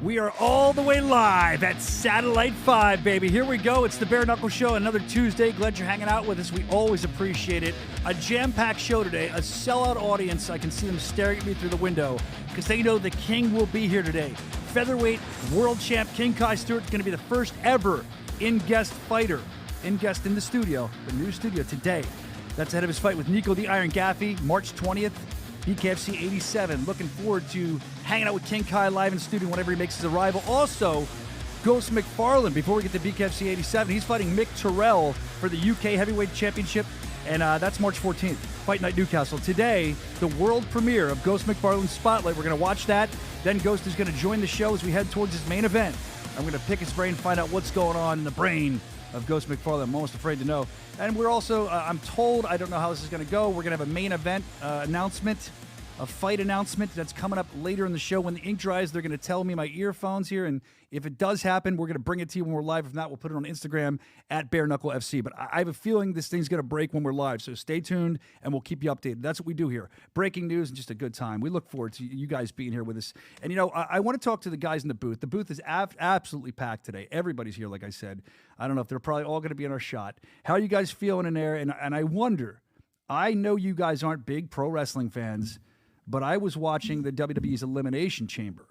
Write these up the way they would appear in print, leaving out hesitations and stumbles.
We are all the way live at Satellite 5, baby. Here we go. It's the Bare Knuckle Show. Another Tuesday. Glad you're hanging out with us. We always appreciate it. A jam-packed show today. A sellout audience. I can see them staring at me through the window because they know the king will be here today. Featherweight world champ King Kai Stewart is going to be the first ever in-guest fighter. In-guest in the studio, the new studio today. That's ahead of his fight with Nico the Iron Gaffey, March 20th. BKFC 87. Looking forward to hanging out with King Kai live in studio whenever he makes his arrival. Also, Ghost McFarlane, before we get to BKFC 87, he's fighting Mick Terrell for the UK Heavyweight Championship, and that's March 14th. Fight Night Newcastle. Today, the world premiere of Ghost McFarlane's Spotlight. We're going to watch that. Then Ghost is going to join the show as we head towards his main event. I'm going to pick his brain, find out what's going on in the brain of Ghost McFarlane. I'm almost afraid to know. And we're also, I'm told, I don't know how this is going to go, we're going to have a main event announcement, a fight announcement that's coming up later in the show. When the ink dries, they're going to tell me my earphones here, and if it does happen, we're going to bring it to you when we're live. If not, we'll put it on Instagram at Bare Knuckle FC. But I have a feeling this thing's going to break when we're live, so stay tuned, and we'll keep you updated. That's what we do here. Breaking news and just a good time. We look forward to you guys being here with us. And, you know, I want to talk to the guys in the booth. The booth is absolutely packed today. Everybody's here, like I said. I don't know if they're probably all going to be in our shot. How are you guys feeling in there? And I wonder, I know you guys aren't big pro wrestling fans, but I was watching the WWE's Elimination Chamber,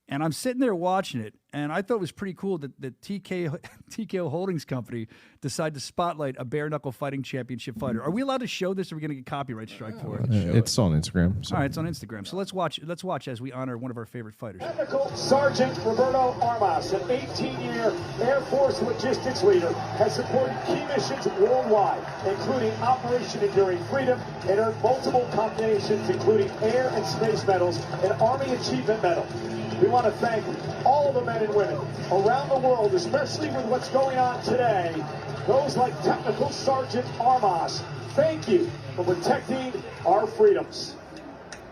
and I'm sitting there watching it, and I thought it was pretty cool that the TKO Holdings Company decided to spotlight a bare knuckle fighting championship fighter. Are we allowed to show this, or are we going to get copyright strike for it? It's on Instagram. So. All right, it's on Instagram. So let's watch as we honor one of our favorite fighters. Technical Sergeant Roberto Armas, an 18-year Air Force logistics leader, has supported key missions worldwide, including Operation Enduring Freedom, and earned multiple combinations, including air and space medals and Army Achievement Medal. We want to thank all the men and women around the world, especially with what's going on today. Those like Technical Sergeant Armas, thank you for protecting our freedoms.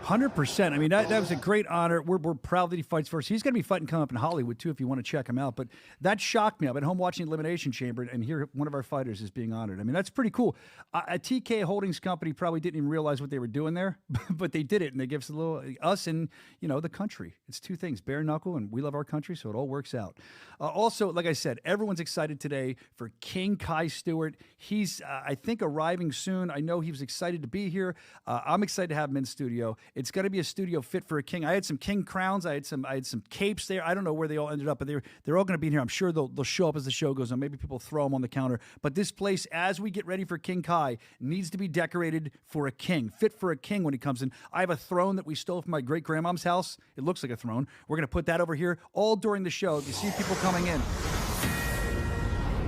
100%. I mean, that was a great honor. We're proud that he fights first. He's going to be fighting coming up in Hollywood, too, if you want to check him out. But that shocked me. I've been home watching Elimination Chamber, and here one of our fighters is being honored. I mean, that's pretty cool. A TK Holdings Company probably didn't even realize what they were doing there, but they did it, and they give us a little, us and, you know, the country. It's two things, bare knuckle, and we love our country, so it all works out. Also, like I said, everyone's excited today for King Kai Stewart. He's, I think, arriving soon. I know he was excited to be here. I'm excited to have him in studio. It's got to be a studio fit for a king. I had some king crowns. I had some capes there. I don't know where they all ended up, but they're all going to be in here. I'm sure they'll show up as the show goes on. Maybe people throw them on the counter. But this place, as we get ready for King Kai, needs to be decorated for a king, fit for a king when he comes in. I have a throne that we stole from my great-grandmom's house. It looks like a throne. We're going to put that over here all during the show. You see people coming in.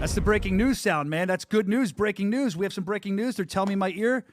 That's the breaking news sound, man. That's good news. Breaking news. We have some breaking news. They're telling me in my ear.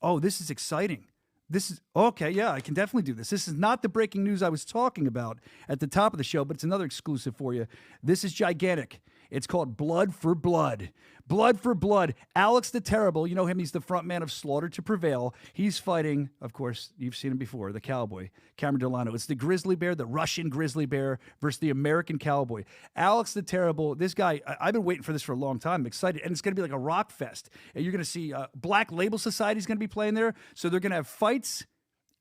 Oh, this is exciting. This is, okay, yeah, I can definitely do this. This is not the breaking news I was talking about at the top of the show, but it's another exclusive for you. This is gigantic. It's called Blood for Blood. Blood for Blood. Alex the Terrible, you know him, he's the front man of Slaughter to Prevail. He's fighting, of course, you've seen him before, the cowboy, Cameron Delano. It's the grizzly bear, the Russian grizzly bear versus the American cowboy. Alex the Terrible, this guy, I've been waiting for this for a long time. I'm excited. And it's going to be like a rock fest. And you're going to see Black Label Society is going to be playing there. So they're going to have fights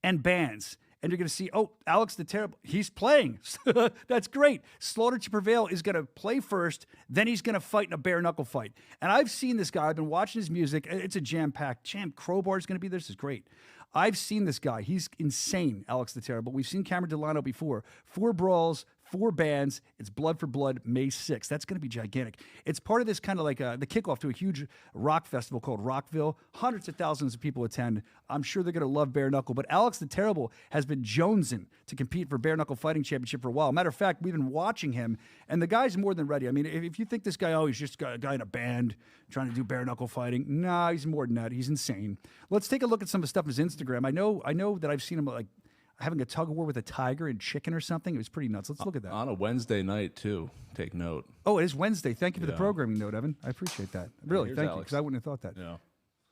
and bands. And you're going to see, oh, Alex the Terrible, he's playing. That's great. Slaughter to Prevail is going to play first, then he's going to fight in a bare knuckle fight. And I've seen this guy. I've been watching his music. It's a jam-packed. Crowbar is going to be there. This is great. I've seen this guy. He's insane, Alex the Terrible. We've seen Cameron Delano before. 4 brawls, 4 bands. It's Blood for Blood, May 6th. That's going to be gigantic. It's part of this kind of like the kickoff to a huge rock festival called Rockville. Hundreds of thousands of people attend. I'm sure they're going to love bare knuckle. But Alex the Terrible has been jonesing to compete for bare knuckle fighting championship for a while. Matter of fact, we've been watching him, and the guy's more than ready. I mean, if you think this guy, oh, he's just a guy in a band trying to do bare knuckle fighting, nah, he's more than that. He's insane. Let's take a look at some of the stuff on his Instagram. I know that I've seen him like having a tug of war with a tiger and chicken or something. It was pretty nuts. Let's look at that. On a Wednesday night, too. Take note. Oh, it is Wednesday. Thank you for the programming note, Evan. I appreciate that. Really, thank you, because I wouldn't have thought that. Yeah.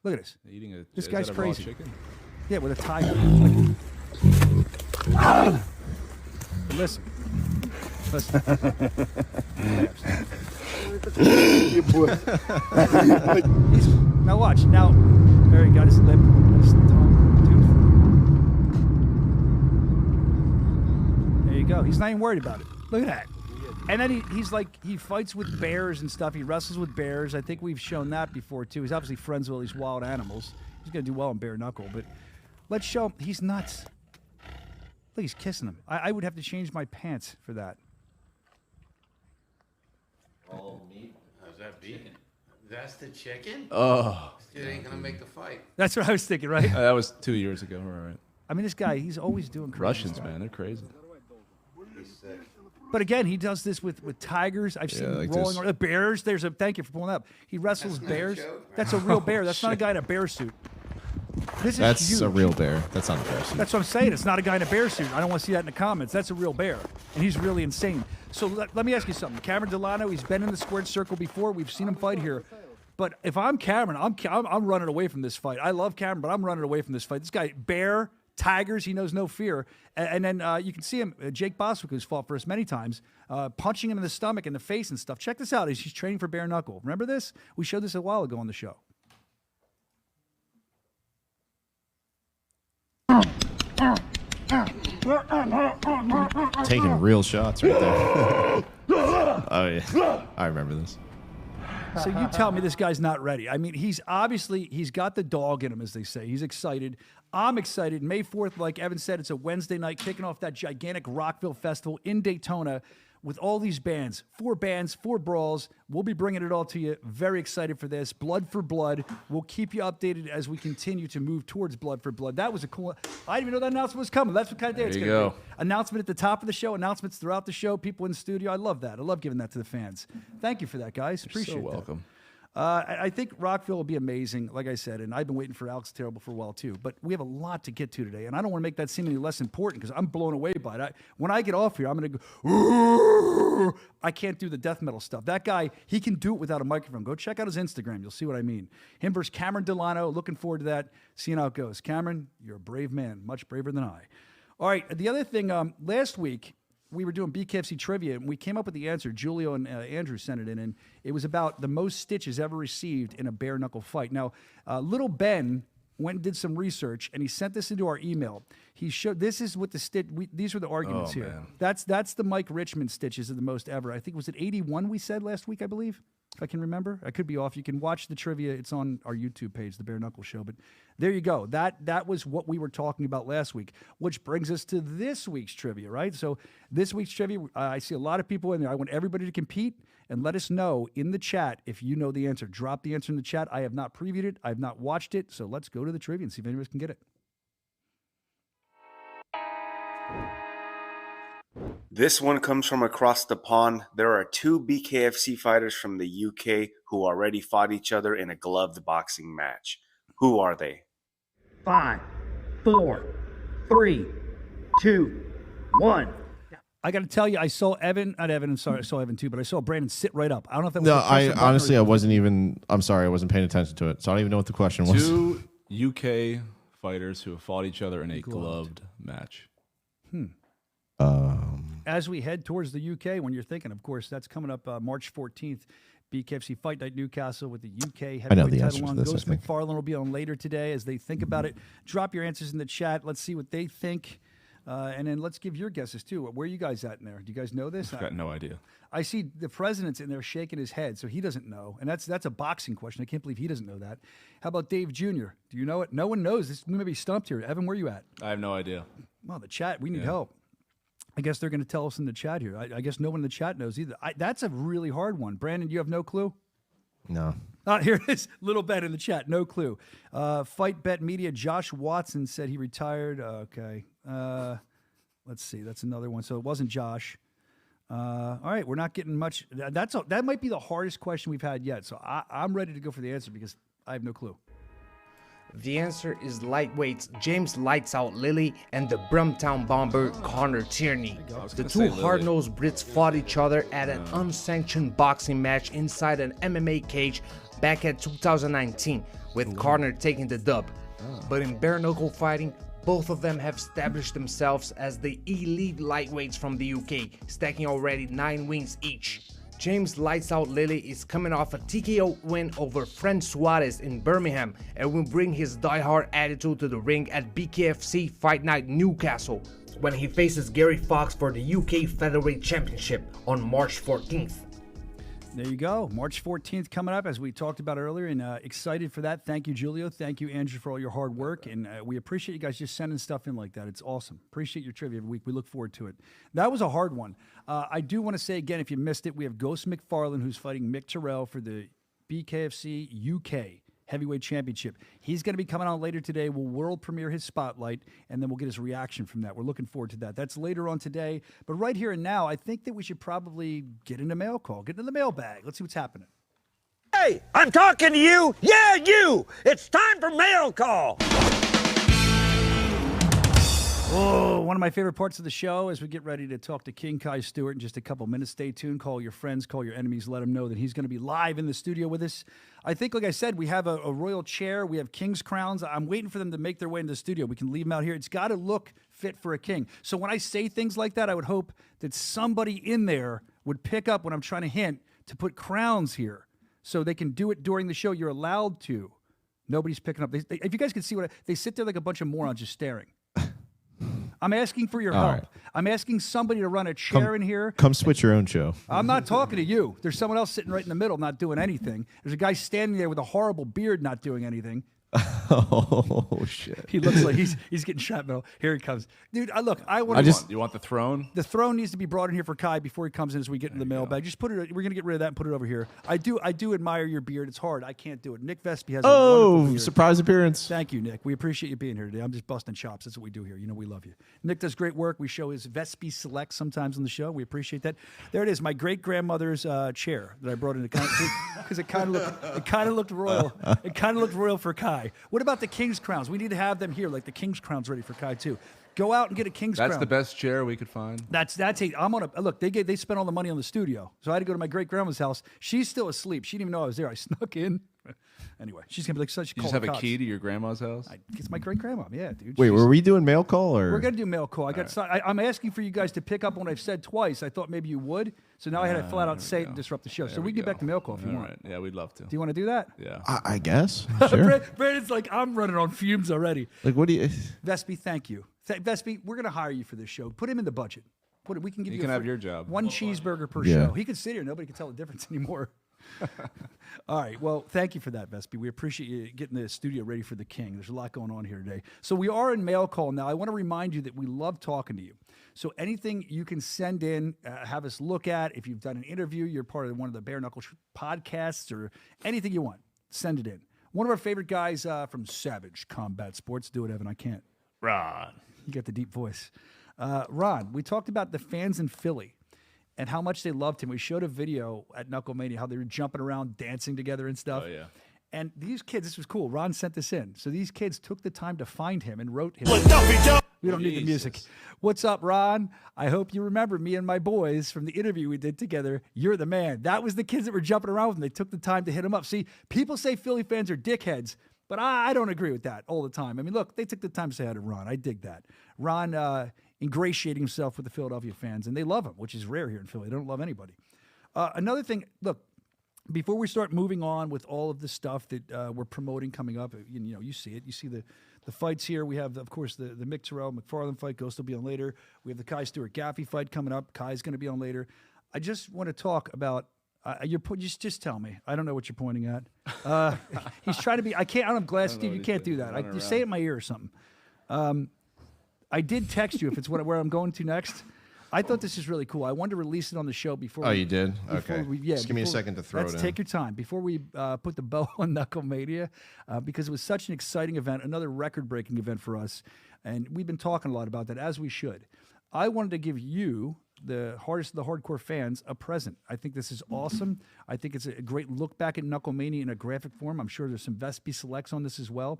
Look at this. Eating this guy's crazy. Chicken? Yeah, with a tiger. Listen. Now watch. Now, there he got his lip, his tongue, tooth. There you go. He's not even worried about it. Look at that. And then he's like, he fights with bears and stuff. He wrestles with bears. I think we've shown that before, too. He's obviously friends with all these wild animals. He's going to do well in bare knuckle, but let's show him. He's nuts. Look, he's kissing him. I would have to change my pants for that. All meat. How's that beef? That's the chicken? Oh. It ain't going to make the fight. That's what I was thinking, right? That was 2 years ago, all right. I mean, this guy, he's always doing crazy Russians, stuff. man, they're crazy. He's sick. But again, he does this with tigers. I've seen like rolling this. around. Bears. Thank you for pulling that up. He wrestles bears. That's a real bear. That's not a guy in a bear suit. This That's is huge. a real bear. That's not a bear suit. That's what I'm saying. It's not a guy in a bear suit. I don't want to see that in the comments. That's a real bear, and he's really insane. So let me ask you something. Cameron Delano, he's been in the squared circle before. We've seen him fight here. But if I'm Cameron, I'm running away from this fight. I love Cameron, but I'm running away from this fight. This guy, bear, tigers, he knows no fear. And then you can see him, Jake Boswick, who's fought for us many times, punching him in the stomach and the face and stuff. Check this out. He's training for bare knuckle. Remember this? We showed this a while ago on the show. Taking real shots right there. Oh, yeah. I remember this. So you tell me this guy's not ready. I mean, he's got the dog in him, as they say. He's excited. I'm excited. May 4th, like Evan said, it's a Wednesday night, kicking off that gigantic Rockville Festival in Daytona with all these bands, 4 brawls. We'll be bringing it all to you. Very excited for this. Blood for Blood. We'll keep you updated as we continue to move towards Blood for Blood. That was a cool. I didn't even know that announcement was coming. That's what kind of day it's going to be. Announcement at the top of the show, announcements throughout the show, people in the studio. I love that. I love giving that to the fans. Thank you for that, guys. Appreciate it. You're so welcome. I think Rockville will be amazing, like I said, and I've been waiting for Alex Terrible for a while too. But we have a lot to get to today, and I don't want to make that seem any less important because I'm blown away by it. When I get off here, I'm going to go, I can't do the death metal stuff. That guy, he can do it without a microphone. Go check out his Instagram. You'll see what I mean. Him versus Cameron Delano. Looking forward to that, seeing how it goes. Cameron, you're a brave man, much braver than I. All right, the other thing, last week, we were doing BKFC trivia, and we came up with the answer. Julio and Andrew sent it in, and it was about the most stitches ever received in a bare knuckle fight. Now, little Ben went and did some research, and he sent this into our email. He showed this is what the stitch. These were the arguments here. Man. That's the Mike Richmond stitches of the most ever. I think was it 81 we said last week, I believe, if I can remember. I could be off. You can watch the trivia. It's on our YouTube page, the Bare Knuckle Show. But there you go. That was what we were talking about last week, which brings us to this week's trivia, right? So this week's trivia, I see a lot of people in there. I want everybody to compete and let us know in the chat if you know the answer. Drop the answer in the chat. I have not previewed it. I have not watched it. So let's go to the trivia and see if anybody can get it. This one comes from across the pond. There are 2 BKFC fighters from the UK who already fought each other in a gloved boxing match. Who are they? 5, 4, 3, 2, 1. I got to tell you, I saw Evan, not Evan, I'm sorry, I saw Evan too, but I saw Brandon sit right up. I don't know if that was No, the question I button honestly, or- I wasn't even, I'm sorry, I wasn't paying attention to it. So I don't even know what the question was. 2 UK fighters who have fought each other in a gloved match. As we head towards the UK, when you're thinking, of course, that's coming up March 14th. BKFC Fight Night Newcastle with the UK I know heavyweight the answer title to on. this, I Ghost think. McFarlane will be on later today as they think about it. Drop your answers in the chat. Let's see what they think. And then let's give your guesses, too. Where are you guys at in there? Do you guys know this? I've got no idea. I see the president's in there shaking his head, so he doesn't know. And that's a boxing question. I can't believe he doesn't know that. How about Dave Jr.? Do you know it? No one knows. We may be stumped here. Evan, where are you at? I have no idea. Well, the chat, we need help. I guess they're going to tell us in the chat here. I guess no one in the chat knows either. That's a really hard one. Brandon, you have no clue? No. Here it is. Little Bet in the chat. No clue. Fight Bet Media. Josh Watson said he retired. Okay. Let's see. That's another one. So it wasn't Josh. All right. We're not getting much. That might be the hardest question we've had yet. So I'm ready to go for the answer because I have no clue. The answer is lightweights James Lights Out Lilly and the Brumtown Bomber Connor Tierney. The two hard-nosed Brits fought each other at an unsanctioned boxing match inside an MMA cage back at 2019, with Connor taking the dub. But in bare knuckle fighting, both of them have established themselves as the elite lightweights from the UK, stacking already 9 wins each. James Lights Out Lilly is coming off a TKO win over Fran Suarez in Birmingham and will bring his die-hard attitude to the ring at BKFC Fight Night Newcastle when he faces Gary Fox for the UK Featherweight Championship on March 14th. There you go. March 14th coming up, as we talked about earlier, and excited for that. Thank you, Julio. Thank you, Andrew, for all your hard work, and we appreciate you guys just sending stuff in like that. It's awesome. Appreciate your trivia every week. We look forward to it. That was a hard one. I do want to say again, if you missed it, we have Ghost McFarlane, who's fighting Mick Terrell for the BKFC UK Heavyweight Championship. He's going to be coming on later today. We'll world premiere his spotlight, and then we'll get his reaction from that. We're looking forward to that. That's later on today. But right here and now, I think that we should probably get into mail call, get into the mailbag. Let's see what's happening. Hey, I'm talking to you. Yeah, you. It's time for mail call. Oh, one of my favorite parts of the show as we get ready to talk to King Kai Stewart in just a couple minutes. Stay tuned. Call your friends, call your enemies. Let them know that he's going to be live in the studio with us. I think, like I said, we have a royal chair. We have king's crowns. I'm waiting for them to make their way into the studio. We can leave them out here. It's got to look fit for a king. So when I say things like that, I would hope that somebody in there would pick up when I'm trying to hint to put crowns here so they can do it during the show. You're allowed to. Nobody's picking up. If you guys can see they sit there like a bunch of morons just staring. I'm asking for your help. right. I'm asking somebody to run a chair in here. Come switch your own show. I'm not talking to you. There's someone else sitting right in the middle not doing anything. There's a guy standing there with a horrible beard not doing anything. Oh, shit. He looks like he's getting shrapnel. Here he comes. Dude, I want You want the throne? the throne needs to be brought in here for Kai before he comes in as we get into the mailbag. Just put it. We're going to get rid of that and put it over here. I do admire your beard. It's hard. I can't do it. Nick Vespi has a wonderful beard. Surprise appearance. Thank you, Nick. We appreciate you being here today. I'm just busting chops. That's what we do here. You know we love you. Nick does great work. We show his Vespi Select sometimes on the show. We appreciate that. There it is, my great-grandmother's chair that I brought in because it kind of looked royal. It kind of looked royal for Kai. What about the King's crowns? We need to have them here, like the King's crowns ready for Kai too. Go out and get a King's crown. That's the best chair we could find. I'm on a look. They spent all the money on the studio, so I had to go to my great grandma's house. She's still asleep. She didn't even know I was there. I snuck in. Anyway, she's gonna be like such. You just have a key to your grandma's house? It's my great grandma. Yeah, dude. Wait, were we doing mail call or? We're gonna do mail call. I'm asking for you guys to pick up on what I've said twice. I thought maybe you would, so now I had to flat out say it and disrupt the show. So we can get back to mail call if you want. Right. Yeah, we'd love to. Do you want to do that? Yeah. I guess. Sure. Brandon's like, I'm running on fumes already. Like, what do you? Vespi, thank you. Vespi, we're gonna hire you for this show. Put him in the budget. We can give you. You can have your job. One cheeseburger per Yeah. show. He can sit here. Nobody can tell the difference anymore. All right. Well, thank you for that, Vespi. We appreciate you getting the studio ready for the king. There's a lot going on here today. So we are in mail call now. I want to remind you that we love talking to you. So anything you can send in, have us look at. If you've done an interview, you're part of one of the Bare Knuckle podcasts, or anything you want, send it in. One of our favorite guys from Savage Combat Sports. Do it, Evan. I can't. Ron. You got the deep voice. Ron, we talked about the fans in Philly and how much they loved him. We showed a video at Knuckle Mania, how they were jumping around, dancing together and stuff. Oh, yeah. And these kids, this was cool. Ron sent this in. So these kids took the time to find him and wrote him. We don't need the music. What's up, Ron? I hope you remember me and my boys from the interview we did together. You're the man. That was the kids that were jumping around with him. They took the time to hit him up. See, people say Philly fans are dickheads, but I don't agree with that all the time. I mean, look, they took the time to say hi to Ron. I dig that. Ron ingratiating himself with the Philadelphia fans, and they love him, which is rare here in Philly. They don't love anybody. Another thing, look, before we start moving on with all of the stuff that we're promoting coming up, you see it. You see the fights here. We have, of course, the Mick Terrell McFarlane fight. Ghost will be on later. We have the Kai Stewart Gaffey fight coming up. Kai's going to be on later. I just want to talk about. Just tell me. I don't know what you're pointing at. He's trying to be. I don't have glasses, Steve. You can't do that. You say it in my ear or something. I did text you if it's where I'm going to next. I thought this is really cool. I wanted to release it on the show before. Oh, you did? Okay. Just give me a second to throw it in. Take your time before we put the bow on Knuckle Mania, because it was such an exciting event, another record-breaking event for us, and we've been talking a lot about that, as we should. I wanted to give you, the hardest of the hardcore fans, a present. I think this is awesome. I think it's a great look back at Knuckle Mania in a graphic form. I'm sure there's some Vespi selects on this as well.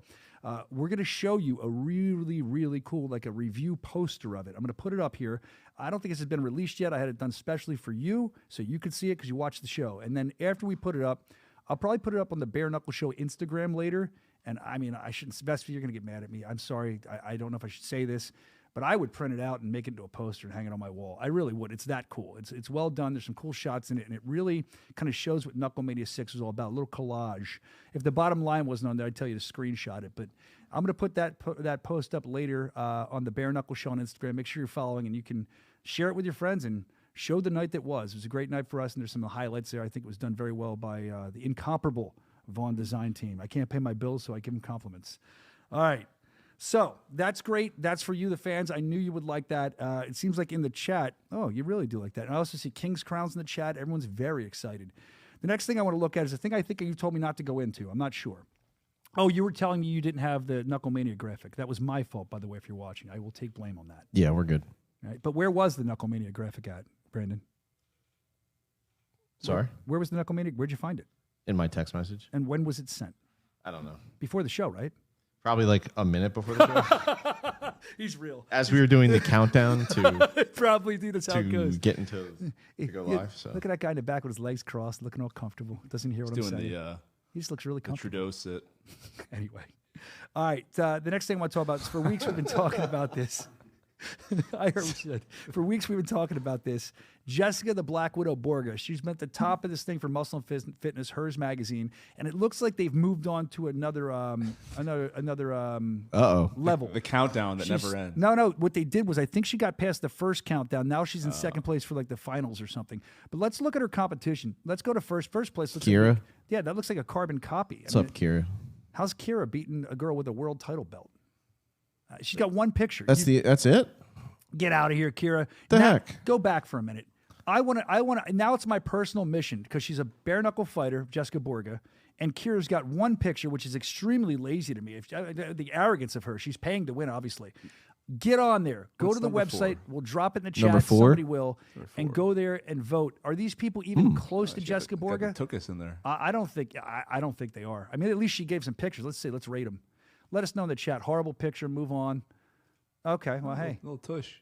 We're going to show you a really, really cool, like a review poster of it. I'm going to put it up here. I don't think this has been released yet. I had it done specially for you so you could see it because you watched the show. And then after we put it up, I'll probably put it up on the Bare Knuckle Show Instagram later. And I mean, I shouldn't, Vespi, you're going to get mad at me. I'm sorry. I don't know if I should say this. but I would print it out and make it into a poster and hang it on my wall. I really would. It's that cool. It's well done. There's some cool shots in it, and it really kind of shows what Knucklemania 6 was all about, a little collage. If the bottom line wasn't on there, I'd tell you to screenshot it, but I'm going to put that post up later on the Bare Knuckle Show on Instagram. Make sure you're following, and you can share it with your friends and show the night that was. It was a great night for us, and there's some highlights there. I think it was done very well by the incomparable Vaughn design team. I can't pay my bills, so I give them compliments. All right. So that's great. That's for you, the fans. I knew you would like that. It seems like in the chat, oh, you really do like that. And I also see King's Crowns in the chat. Everyone's very excited. The next thing I want to look at is a thing I think you told me not to go into. I'm not sure. Oh, you were telling me you didn't have the Knucklemania graphic. That was my fault, by the way, if you're watching. I will take blame on that. Yeah, we're good. All right. But where was the Knucklemania graphic at, Brandon? Sorry? Where was the Knucklemania? Where'd you find it? In my text message. And when was it sent? I don't know. Before the show, right? Probably like a minute before the show. He's real. As we were doing the countdown to Probably, dude. That's how it goes. get into to go live. So Look at that guy in the back with his legs crossed, looking all comfortable. Doesn't hear what I'm saying. He just looks really comfortable. Trudeau sit. Anyway. All right. The next thing I want to talk about is for weeks we've been talking about this. I heard what you said. For weeks we've been talking about this. Jessica the Black Widow Borga. She's been at the top of this thing for Muscle and Fitness, Hers magazine, and it looks like they've moved on to another level. The countdown that never ends. No. What they did was I think she got past the first countdown. Now she's in second place for like the finals or something. But let's look at her competition. Let's go to first place. Kira? Yeah, that looks like a carbon copy. What's up, Kira? How's Kira beating a girl with a world title belt? She's got one picture. That's it? Get out of here, Kira. The heck? Go back for a minute. I want to. Now it's my personal mission because she's a bare knuckle fighter, Jessica Borga, and Kira's got one picture, which is extremely lazy to me. The arrogance of her. She's paying to win, obviously. Get on there. Go to the website. 4? We'll drop it in the chat. Number 4? Somebody will. And go there and vote. Are these people even close to Jessica Borga? Took us in there. I don't think they are. I mean, at least she gave some pictures. Let's rate them. Let us know in the chat. Horrible picture. Move on. Okay. Well, hey. Little tush.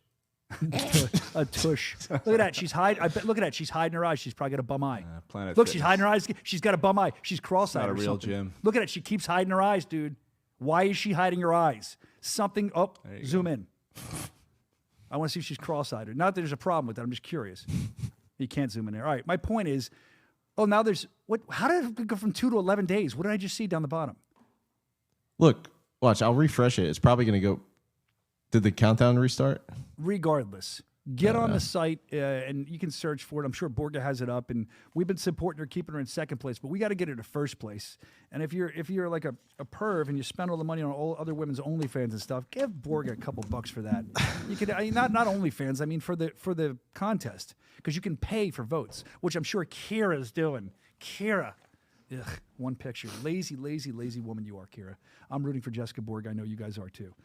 A tush. Look at that. She's hiding. Look at that. She's hiding her eyes. She's probably got a bum eye. Planet Look, Fitness. she's hiding her eyes. She's got a bum eye. She's cross-eyed. Not a or real something. gym. Look at it. She keeps hiding her eyes, dude. Why is she hiding her eyes? Something. Oh, zoom in. I want to see if she's cross-eyed. Not that there's a problem with that. I'm just curious. You can't zoom in there. All right. My point is. Oh, now there's what? How did it go from 2 to 11 days? What did I just see down the bottom? Look, watch. I'll refresh it. It's probably going to go. Did the countdown restart? Regardless, get on the site and you can search for it. I'm sure Borga has it up, and we've been supporting her, keeping her in second place, but we got to get her to first place. And if you're like a perv and you spend all the money on all other women's OnlyFans and stuff, give Borga a couple bucks for that. You could not OnlyFans. I mean for the contest, because you can pay for votes, which I'm sure Kira's doing. Kira. Ugh, one picture. Lazy woman you are, Kira. I'm rooting for Jessica Borga. I know you guys are too.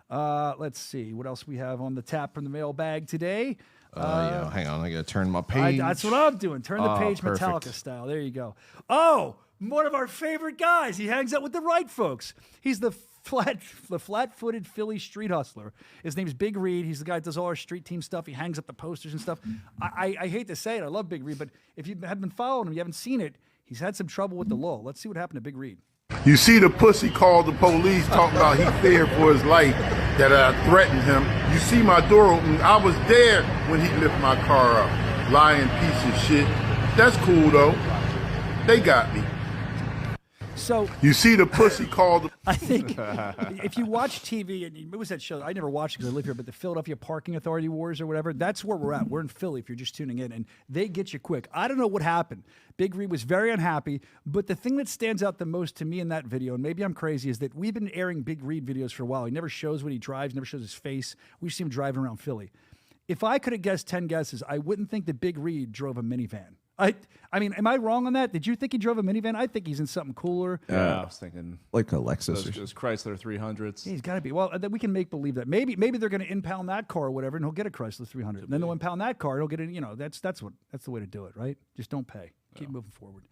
Let's see what else we have on the tap from the mailbag today. Yeah, hang on. I got to turn my page. That's what I'm doing. Turn the page perfect. Metallica style. There you go. Oh, one of our favorite guys. He hangs out with the right folks. He's the flat-footed Philly street hustler. His name's Big Reed. He's the guy that does all our street team stuff. He hangs up the posters and stuff. I hate to say it. I love Big Reed, but if you have been following him, you haven't seen it, he's had some trouble with the law. Let's see what happened to Big Reed. You see the pussy called the police talking about he feared for his life, that I threatened him. You see my door open. I was there when he lifted my car up. Lying piece of shit. That's cool though. They got me. So you see the pussy called. I think if you watch TV, and what was that show? I never watched it because I live here, but the Philadelphia Parking Authority Wars or whatever, that's where we're at. We're in Philly if you're just tuning in, and they get you quick. I don't know what happened. Big Reed was very unhappy, but the thing that stands out the most to me in that video, and maybe I'm crazy, is that we've been airing Big Reed videos for a while. He never shows what he drives, never shows his face. We see him driving around Philly. If I could have guessed 10 guesses, I wouldn't think that Big Reed drove a minivan. I mean, am I wrong on that? Did you think he drove a minivan? I think he's in something cooler. Yeah, I was thinking like a Lexus or those Chrysler 300s. Yeah, he's got to be. Well, we can make believe that. Maybe they're going to impound that car or whatever, and he'll get a Chrysler 300. And then they'll impound that car, and he'll get it. That's the way to do it, right? Just don't pay. Keep moving forward.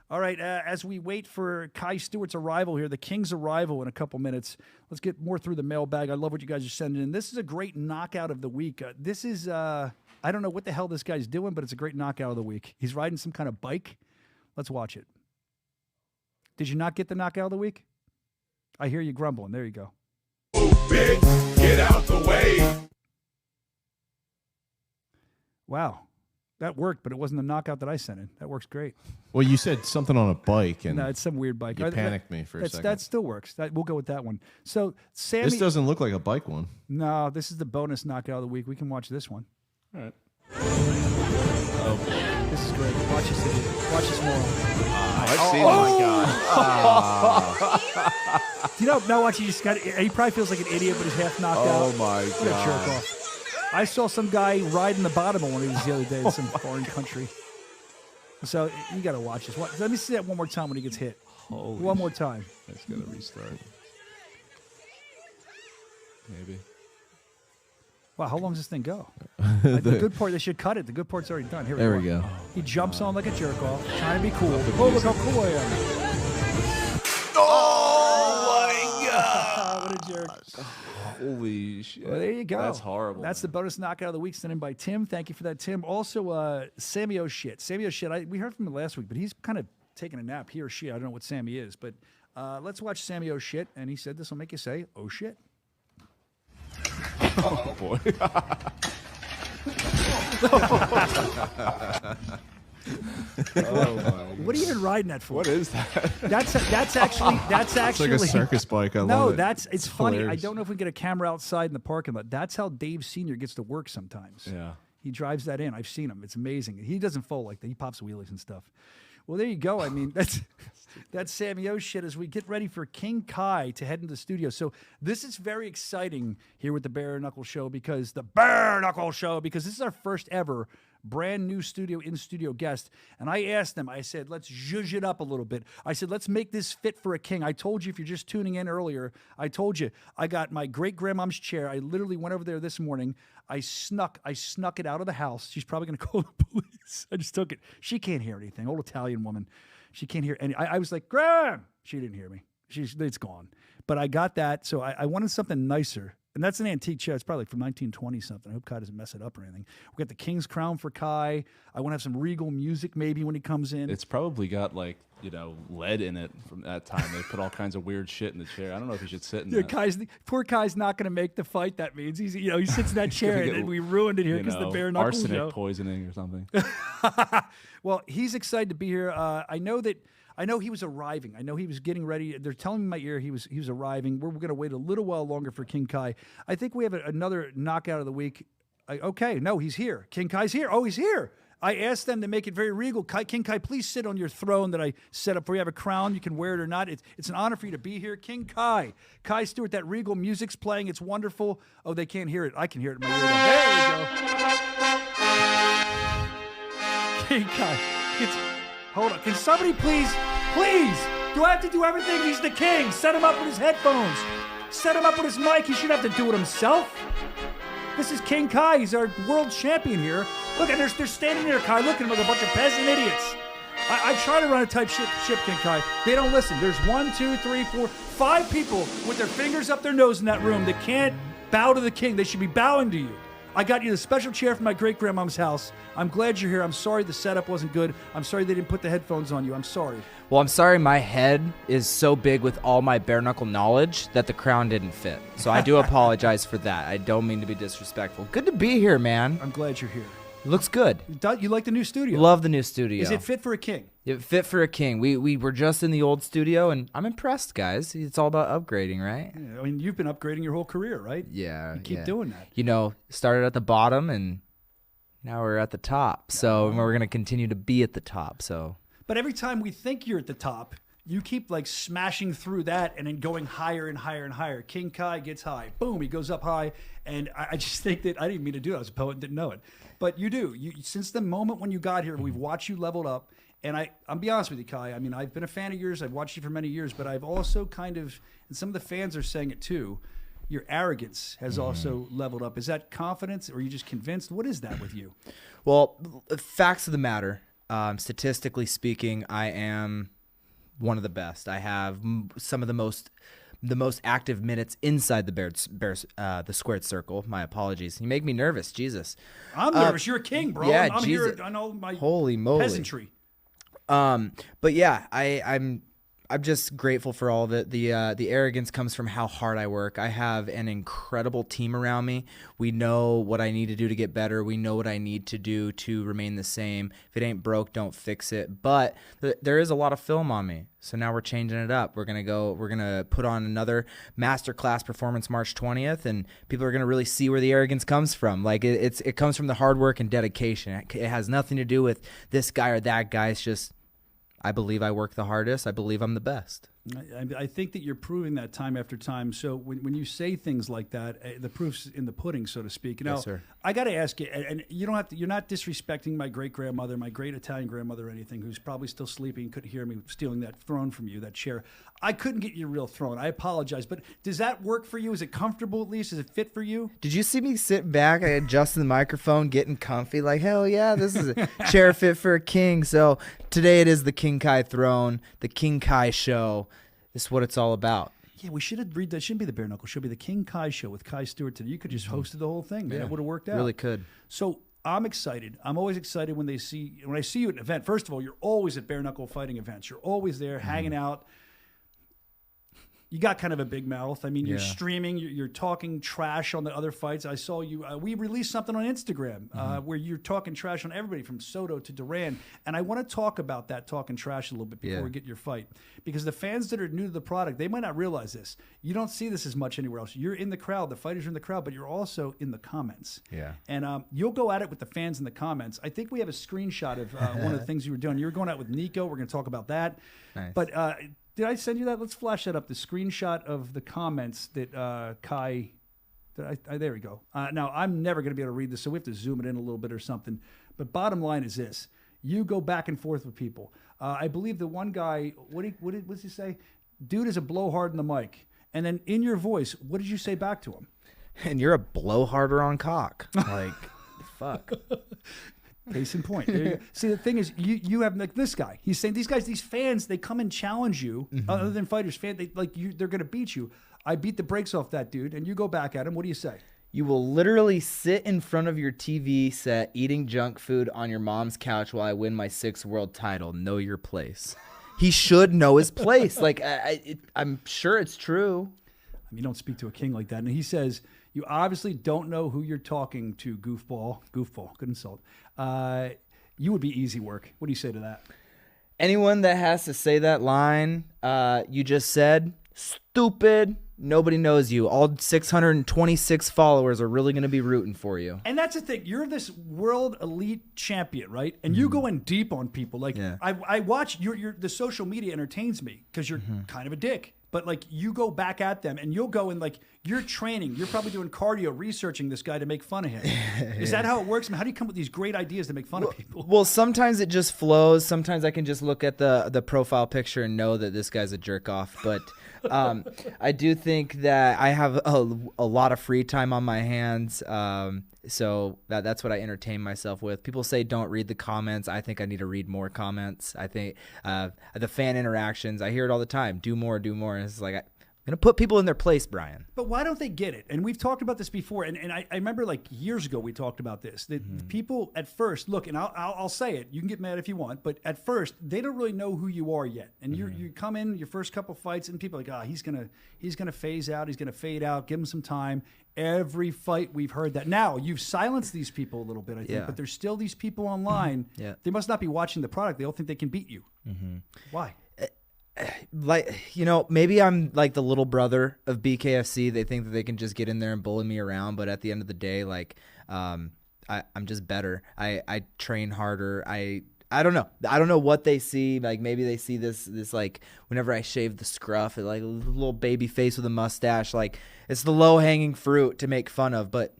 All right, as we wait for Kai Stewart's arrival here, the King's arrival in a couple minutes, let's get more through the mailbag. I love what you guys are sending in. This is a great knockout of the week. This is, I don't know what the hell this guy's doing, but it's a great knockout of the week. He's riding some kind of bike. Let's watch it. Did you not get the knockout of the week? I hear you grumbling. There you go. Big, get out the way. Wow. That worked, but it wasn't the knockout that I sent in. That works great. Well, you said something on a bike, and No, it's some weird bike. you panicked me for a second. That still works. We'll go with that one. So, Sammy. This doesn't look like a bike one. No, this is the bonus knockout of the week. We can watch this one. All right. This is great. Watch this idiot. Watch this moron. You know, now watch, he probably feels like an idiot, but he's half knocked out. Oh, my What a jerk God. off. I saw some guy riding the bottom of one of these the other day in some foreign country. So you got to watch this. Let me see that one more time when he gets hit. One more time. It's going to restart. Maybe. Wow, how long does this thing go? The good part, they should cut it. The good part's already done. Here There we go. He jumps on like a jerk off, trying to be cool. Oh, look how cool I am. Oh, my God. What a jerk. Holy shit. Well, there you go. That's horrible. That's the bonus knockout of the week sent in by Tim. Thank you for that, Tim. Also, Sammy O'Shit. Sammy O'Shit, we heard from him last week, but he's kind of taking a nap. He or she, I don't know what Sammy is. But let's watch Sammy O'Shit. And he said this will make you say, oh, shit. Oh, boy. What are you even riding that for? What is that? That's actually It's like a circus bike. I love it. It's funny. hilarious. I don't know if we can get a camera outside in the parking lot. That's how Dave Sr. gets to work sometimes. Yeah. He drives that in. I've seen him. It's amazing. He doesn't fold like that. He pops wheelies and stuff. Well, there you go. I mean, that's Sammy O shit as we get ready for King Kai to head into the studio. So this is very exciting here with the Bare Knuckle Show because this is our first ever brand new in-studio guest. And I asked them, I said, let's zhuzh it up a little bit. I said, let's make this fit for a king. I told you, if you're just tuning in earlier, I told you, I got my great-grandmom's chair. I literally went over there this morning. I snuck it out of the house. She's probably going to call the police. I just took it. She can't hear anything. Old Italian woman. She can't hear any. I was like, Graham! She didn't hear me. It's gone. But I got that, so I wanted something nicer. And that's an antique chair. It's probably like from 1920 something. I hope Kai doesn't mess it up or anything. We got the King's Crown for Kai. I want to have some regal music maybe when he comes in. It's probably got lead in it from that time. They put all kinds of weird shit in the chair. I don't know if he should sit in that. Poor Kai's not going to make the fight. That means he sits in that chair and we ruined it here because the Bare Knuckle arsenic show. poisoning or something. Well, he's excited to be here. I know he was arriving. I know he was getting ready. They're telling me in my ear he was arriving. We're going to wait a little while longer for King Kai. I think we have another knockout of the week. He's here. King Kai's here. Oh, he's here. I asked them to make it very regal. King Kai, please sit on your throne that I set up for you. You have a crown. You can wear it or not. It's an honor for you to be here. King Kai. Kai Stewart, that regal music's playing. It's wonderful. Oh, they can't hear it. I can hear it in my ear. There we go. King Kai. Hold on. Can somebody please, do I have to do everything? He's the king. Set him up with his headphones. Set him up with his mic. He shouldn't have to do it himself. This is King Kai. He's our world champion here. Look, and they're standing there, Kai, looking at him like a bunch of peasant idiots. I try to run a tight ship, King Kai. They don't listen. There's 1, 2, 3, 4, 5 people with their fingers up their nose in that room that can't bow to the king. They should be bowing to you. I got you the special chair from my great-grandmom's house. I'm glad you're here. I'm sorry the setup wasn't good. I'm sorry they didn't put the headphones on you. I'm sorry. Well, I'm sorry my head is so big with all my bare knuckle knowledge that the crown didn't fit. So I do apologize for that. I don't mean to be disrespectful. Good to be here, man. I'm glad you're here. It looks good. You like the new studio? Love the new studio. Is it fit for a king? It fit for a king. We were just in the old studio, and I'm impressed, guys. It's all about upgrading, right? Yeah, I mean, you've been upgrading your whole career, right? Yeah. You keep doing that. Started at the bottom, and now we're at the top. So we're going to continue to be at the top. So. But every time we think you're at the top, you keep like smashing through that and then going higher and higher and higher. King Kai gets high. Boom, he goes up high. And I just think that I didn't mean to do it. I was a poet and didn't know it. But you do. Since the moment when you got here, we've watched you leveled up. And I'm be honest with you, Kai. I mean, I've been a fan of yours. I've watched you for many years. But I've also kind of, and some of the fans are saying it too, your arrogance has also leveled up. Is that confidence or are you just convinced? What is that with you? Well, facts of the matter. Statistically speaking, I am one of the best. I have some of the most active minutes inside the squared circle. My apologies. You make me nervous. Jesus. I'm nervous. You're a king, bro. Yeah, I'm here. I know my holy moly peasantry. But yeah, I I'm just grateful for all of it. The arrogance comes from how hard I work. I have an incredible team around me. We know what I need to do to get better. We know what I need to do to remain the same. If it ain't broke, don't fix it. But there is a lot of film on me. So now we're changing it up. We're gonna put on another masterclass performance March 20th, and people are gonna really see where the arrogance comes from. Like it comes from the hard work and dedication. It has nothing to do with this guy or that guy. It's just, I believe I work the hardest. I believe I'm the best. I think that you're proving that time after time. So when you say things like that, the proof's in the pudding, so to speak. Now, Yes, sir. I got to ask you, and you don't have to. You're not disrespecting my great grandmother, my great Italian grandmother, or anything, who's probably still sleeping, couldn't hear me stealing that throne from you, that chair. I couldn't get you a real throne. I apologize, but does that work for you? Is it comfortable at least? Is it fit for you? Did you see me sit back, adjusting the microphone, getting comfy? Like, hell yeah, this is a chair fit for a king. So today it is the King Kai throne, the King Kai show. This is what it's all about. Yeah, we should have read that. Shouldn't be the Bare Knuckle. Should be the King Kai show with Kai Stewart today. You could just hosted the whole thing, man. Yeah, it would have worked out. really could. So I'm excited. I'm always excited when I see you at an event. First of all, you're always at Bare Knuckle fighting events. You're always there, hanging out. You got kind of a big mouth. I mean, you're streaming. You're talking trash on the other fights. I saw you. We released something on Instagram where you're talking trash on everybody from Soto to Duran. And I want to talk about that, talking trash a little bit before we get your fight. Because the fans that are new to the product, they might not realize this. You don't see this as much anywhere else. You're in the crowd. The fighters are in the crowd, but you're also in the comments. Yeah. And you'll go at it with the fans in the comments. I think we have a screenshot of one of the things you were doing. You were going out with Nico. We're going to talk about that. Nice. But did I send you that? Let's flash that up. The screenshot of the comments that Kai. There we go. Now, I'm never going to be able to read this, so we have to zoom it in a little bit or something. But bottom line is this. You go back and forth with people. I believe the one guy, what does he say? Dude is a blowhard in the mic. And then in your voice, what did you say back to him? And you're a blowharder on cock. Like, fuck. Case in point. There you go. See, the thing is, you have like this guy. He's saying these fans, they come and challenge you. Other than fighters, they're going to beat you. I beat the brakes off that dude, and you go back at him. What do you say? You will literally sit in front of your TV set eating junk food on your mom's couch while I win my 6th world title. Know your place. He should know his place. Like, I'm sure it's true. I mean, you don't speak to a king like that. And he says, you obviously don't know who you're talking to, goofball. Goofball, good insult. You would be easy work. What do you say to that? Anyone that has to say that line you just said, stupid. Nobody knows you. All 626 followers are really going to be rooting for you. And that's the thing. You're this world elite champion, right? And you go in deep on people. Like I watch the social media entertains me because you're kind of a dick. But like you go back at them and you'll go and like you're training. You're probably doing cardio, researching this guy to make fun of him. Is that how it works? I mean, how do you come up with these great ideas to make fun of people? Well, sometimes it just flows. Sometimes I can just look at the profile picture and know that this guy's a jerk off. But I do think that I have a lot of free time on my hands. So that's what I entertain myself with. People say don't read the comments. I think I need to read more comments. I think the fan interactions, I hear it all the time. Do more, do more. And it's like, I'm going to put people in their place, Brian. But why don't they get it? And we've talked about this before. And I remember like years ago we talked about this. That people at first, look, and I'll say it. You can get mad if you want. But at first, they don't really know who you are yet. And you come in your first couple fights and people are like, he's gonna phase out. He's going to fade out. Give him some time. Every fight we've heard that. Now, you've silenced these people a little bit, I think. But there's still these people online. They must not be watching the product. They all think they can beat you. Why? Like, maybe I'm like the little brother of BKFC. They think that they can just get in there and bully me around, but at the end of the day, like, I'm just better. I train harder. I don't know. I don't know what they see. Like, maybe they see this like whenever I shave the scruff, like a little baby face with a mustache. Like, it's the low hanging fruit to make fun of, but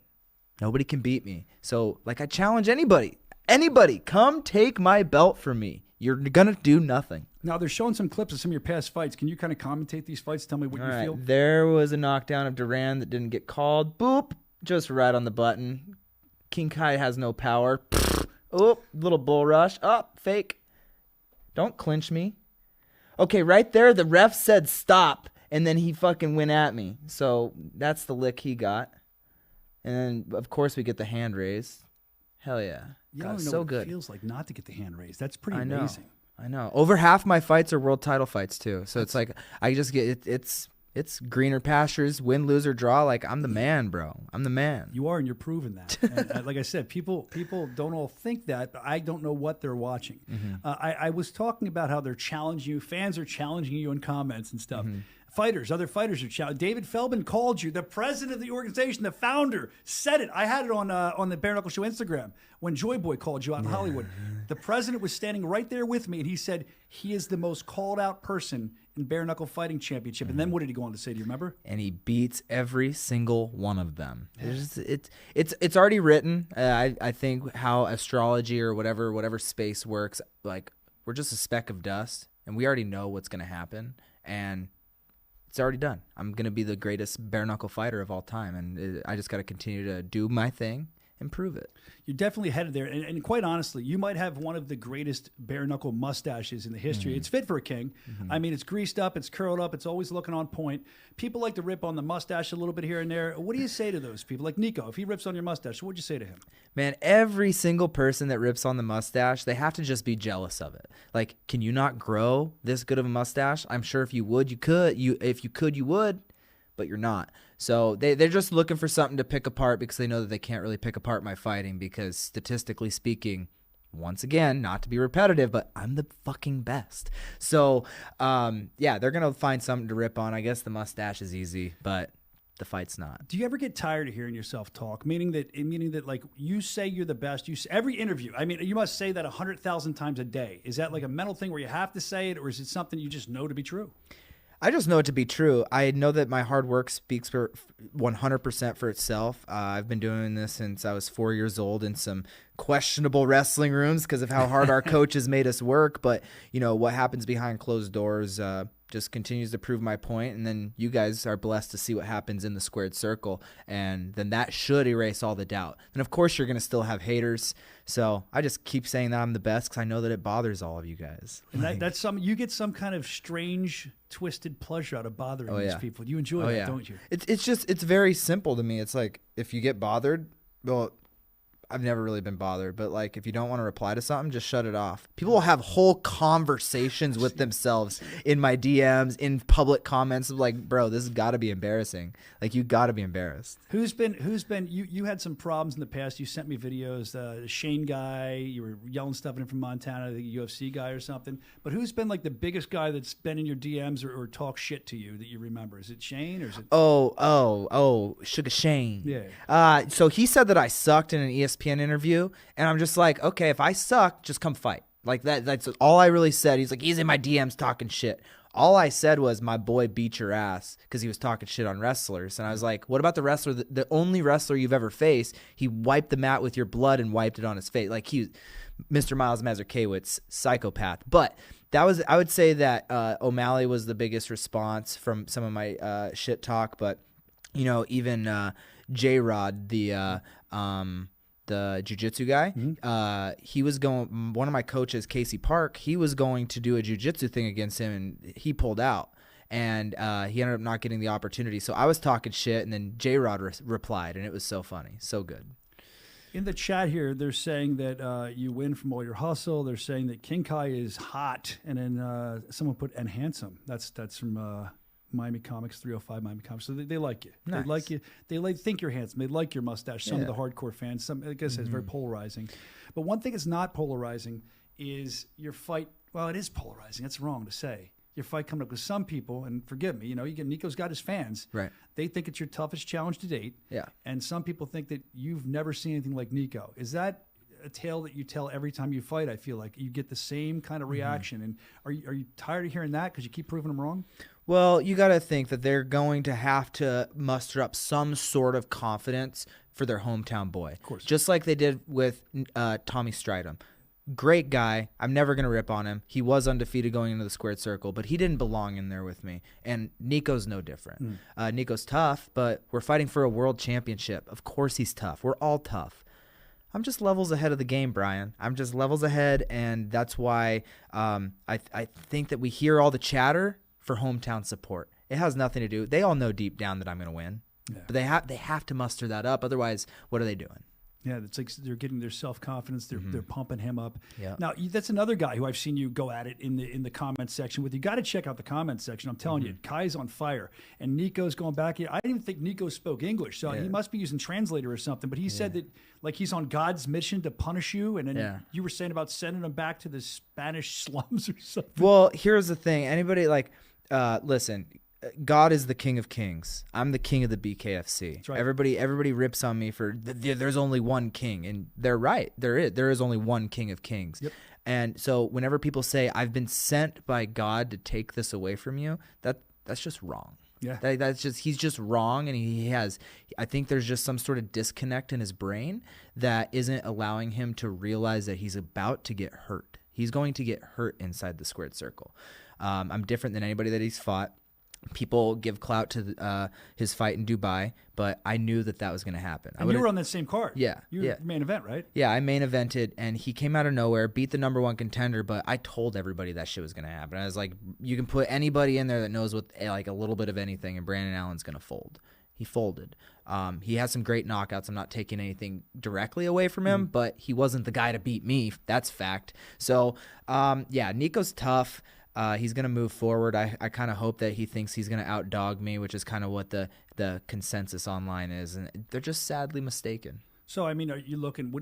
nobody can beat me. So, like, I challenge anybody. Anybody, come take my belt from me. You're gonna do nothing. Now, they're showing some clips of some of your past fights. Can you kind of commentate these fights? Tell me what you feel. There was a knockdown of Duran that didn't get called. Boop. Just right on the button. King Kai has no power. Oh, little bull rush. Oh, fake. Don't clinch me. Okay, right there, the ref said stop, and then he fucking went at me. So that's the lick he got. And then, of course, we get the hand raise. Hell yeah. You don't know so what good. It feels like not to get the hand raised. That's pretty amazing. I know. Over half my fights are world title fights too. So it's like I just get it's greener pastures, win, lose, or draw. Like, I'm the man, bro. I'm the man. You are, and you're proving that. And like I said, people don't all think that, but I don't know what they're watching. I was talking about how they're challenging you. Fans are challenging you in comments and stuff. Other fighters are challenging. David Feldman called you. The president of the organization, the founder, said it. I had it on the Bare Knuckle Show Instagram when Joy Boy called you out in Hollywood. The president was standing right there with me, and he said he is the most called out person in Bare Knuckle Fighting Championship. And then what did he go on to say? Do you remember? And he beats every single one of them. It's already written. I think how astrology or whatever space works, like, we're just a speck of dust, and we already know what's going to happen, and it's already done. I'm going to be the greatest bare knuckle fighter of all time, and I just got to continue to do my thing and prove it. You're definitely headed there. And quite honestly, you might have one of the greatest bare knuckle mustaches in the history. It's fit for a king. I mean, it's greased up, it's curled up, it's always looking on point. People like to rip on the mustache a little bit here and there. What do you say to those people? Like Nico, if he rips on your mustache, what would you say to him? Man, every single person that rips on the mustache, they have to just be jealous of it. Like, can you not grow this good of a mustache? I'm sure if you would, you could. If you could, you would, but you're not. So they're just looking for something to pick apart because they know that they can't really pick apart my fighting because statistically speaking, once again, not to be repetitive, but I'm the fucking best. So, yeah, they're going to find something to rip on. I guess the mustache is easy, but the fight's not. Do you ever get tired of hearing yourself talk? Meaning that like you say you're the best. Every interview. I mean, you must say that 100,000 times a day. Is that like a mental thing where you have to say it, or is it something you just know to be true? I just know it to be true. I know that my hard work speaks for 100% for itself. I've been doing this since I was 4 years old in some questionable wrestling rooms because of how hard our coaches made us work. But, you know, what happens behind closed doors just continues to prove my point. And then you guys are blessed to see what happens in the squared circle. And then that should erase all the doubt. And, of course, you're going to still have haters. So I just keep saying that I'm the best because I know that it bothers all of you guys. And that's you get some kind of strange, twisted pleasure out of bothering these people. You enjoy that, don't you? It's very simple to me. It's like if you get bothered, well, I've never really been bothered, but like if you don't want to reply to something, just shut it off. People will have whole conversations with themselves in my DMs, in public comments of like, bro, this has got to be embarrassing. Like, you got to be embarrassed. Who's been you had some problems in the past. You sent me videos, the Shane guy, you were yelling stuff at him from Montana, the UFC guy or something. But who's been like the biggest guy that's been in your DMs or talk shit to you that you remember? Is it Shane or is it Sugar Shane. Yeah. So he said that I sucked in an ESPN interview, and I'm just like, okay, if I suck, just come fight. Like that's all I really said. He's like, he's in my DMs talking shit. All I said was, my boy beat your ass, because he was talking shit on wrestlers. And I was like, what about the wrestler, the only wrestler you've ever faced? He wiped the mat with your blood and wiped it on his face. Like, he, Mr. Miles Mazurkiewicz, psychopath. But that was, I would say that O'Malley was the biggest response from some of my shit talk. But, you know, even J-Rod, the jiu-jitsu guy, he was going, one of my coaches, Casey Park, he was going to do a jiu-jitsu thing against him, and he pulled out, and he ended up not getting the opportunity. So I was talking shit, and then J-Rod replied, and it was so funny, so good. In the chat here, they're saying that you win from all your hustle. They're saying that King Kai is hot, and then someone put and handsome. That's from Miami Comics, 305 Miami Comics. So they like you. Nice. They like you. Think you're handsome. They like your mustache. Some of the hardcore fans. Some, I guess, it's very polarizing. But one thing that's not polarizing is your fight. Well, it is polarizing. That's wrong to say. Your fight coming up with some people, and forgive me, you know, Nico's got his fans. Right. They think it's your toughest challenge to date. Yeah. And some people think that you've never seen anything like Nico. Is that a tale that you tell every time you fight? I feel like you get the same kind of reaction. And are you tired of hearing that because you keep proving them wrong? Well, you got to think that they're going to have to muster up some sort of confidence for their hometown boy. Of course. Just like they did with Tommy Stridham. Great guy. I'm never going to rip on him. He was undefeated going into the squared circle, but he didn't belong in there with me. And Nico's no different. Nico's tough, but we're fighting for a world championship. Of course he's tough. We're all tough. I'm just levels ahead of the game, Brian. I'm just levels ahead, and that's why I think that we hear all the chatter for hometown support. It has nothing to do. They all know deep down that I'm going to win, but they have to muster that up. Otherwise, what are they doing? Yeah, it's like they're getting their self-confidence. They're pumping him up. Yeah. Now, that's another guy who I've seen you go at it in the comment section with. You got to check out the comment section. I'm telling you, Kai's on fire. And Nico's going back here. I didn't even think Nico spoke English, so he must be using translator or something. But he said that like he's on God's mission to punish you. And then you were saying about sending him back to the Spanish slums or something. Well, here's the thing. Anybody listen, God is the King of Kings. I'm the king of the BKFC. That's right. Everybody rips on me for there's only one king, and they're right. There is only one King of Kings. Yep. And so whenever people say I've been sent by God to take this away from you, that's just wrong. Yeah. He's just wrong, and I think there's just some sort of disconnect in his brain that isn't allowing him to realize that he's about to get hurt. He's going to get hurt inside the squared circle. I'm different than anybody that he's fought. People give clout to his fight in Dubai, but I knew that was going to happen. And you were on that same card. Yeah. You were main event, right? Yeah, I main evented, and he came out of nowhere, beat the number one contender, but I told everybody that shit was going to happen. I was like, you can put anybody in there that knows what like a little bit of anything, and Brandon Allen's going to fold. He folded. He has some great knockouts. I'm not taking anything directly away from him, but he wasn't the guy to beat me. That's fact. So, Nico's tough. He's going to move forward. I kind of hope that he thinks he's going to outdog me, which is kind of what the consensus online is. And they're just sadly mistaken. So, I mean, what are you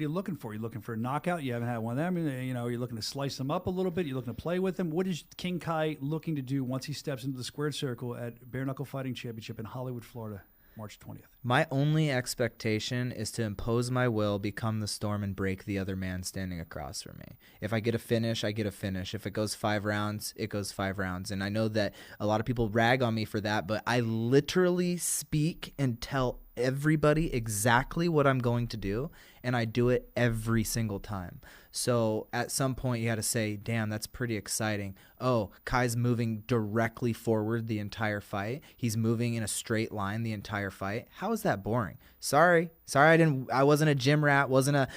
looking for? Are you looking for a knockout? You haven't had one of them. Are you looking to slice him up a little bit? You're looking to play with him? What is King Kai looking to do once he steps into the squared circle at Bare Knuckle Fighting Championship in Hollywood, Florida, March 20th? My only expectation is to impose my will, become the storm, and break the other man standing across from me. If I get a finish, I get a finish. If it goes 5 rounds, it goes 5 rounds. And I know that a lot of people rag on me for that, but I literally speak and tell everybody exactly what I'm going to do, and I do it every single time. So at some point you had to say, damn, that's pretty exciting. Oh, Kai's moving directly forward the entire fight. He's moving in a straight line the entire fight. How is that boring? Sorry, I wasn't a gym rat, wasn't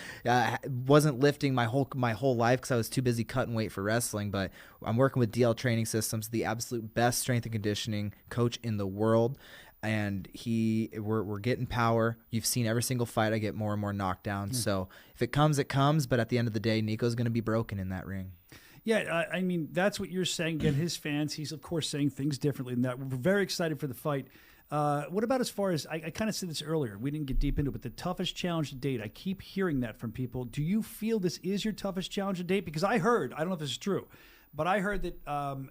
lifting my whole life because I was too busy cutting weight for wrestling, but I'm working with DL Training Systems, the absolute best strength and conditioning coach in the world. And we're getting power. You've seen every single fight I get more and more knockdowns. So if it comes, it comes. But at the end of the day, Nico's going to be broken in that ring. Yeah, I mean, that's what you're saying. Again, his fans, he's, of course, saying things differently than that. We're very excited for the fight. What about as far as, I kind of said this earlier, we didn't get deep into it, but the toughest challenge to date, I keep hearing that from people. Do you feel this is your toughest challenge to date? Because I don't know if this is true, but I heard that